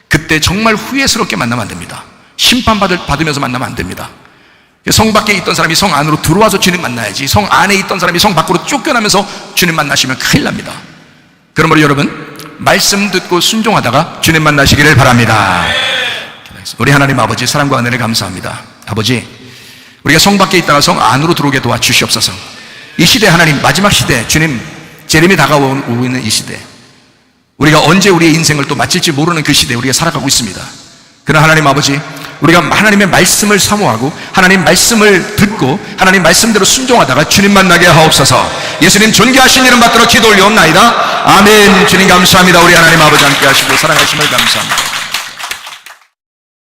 그때 정말 후회스럽게 만나면 안 됩니다. 심판받으면서 만나면 안 됩니다. 성 밖에 있던 사람이 성 안으로 들어와서 주님 만나야지, 성 안에 있던 사람이 성 밖으로 쫓겨나면서 주님 만나시면 큰일 납니다. 그러므로 여러분, 말씀 듣고 순종하다가 주님 만나시기를 바랍니다. 우리 하나님 아버지, 사랑과 은혜를 감사합니다. 아버지, 우리가 성 밖에 있다가 성 안으로 들어오게 도와주시옵소서. 이 시대, 하나님 마지막 시대, 주님 재림이 다가오고 있는 이 시대, 우리가 언제 우리의 인생을 또 마칠지 모르는 그 시대에 우리가 살아가고 있습니다. 그러나 하나님 아버지, 우리가 하나님의 말씀을 사모하고 하나님 말씀을 듣고 하나님 말씀대로 순종하다가 주님 만나게 하옵소서. 예수님 존귀하신 이름 받들어 기도 올리옵나이다. 아멘. 주님 감사합니다. 우리 하나님 아버지 함께 하시고 사랑하심을 감사합니다.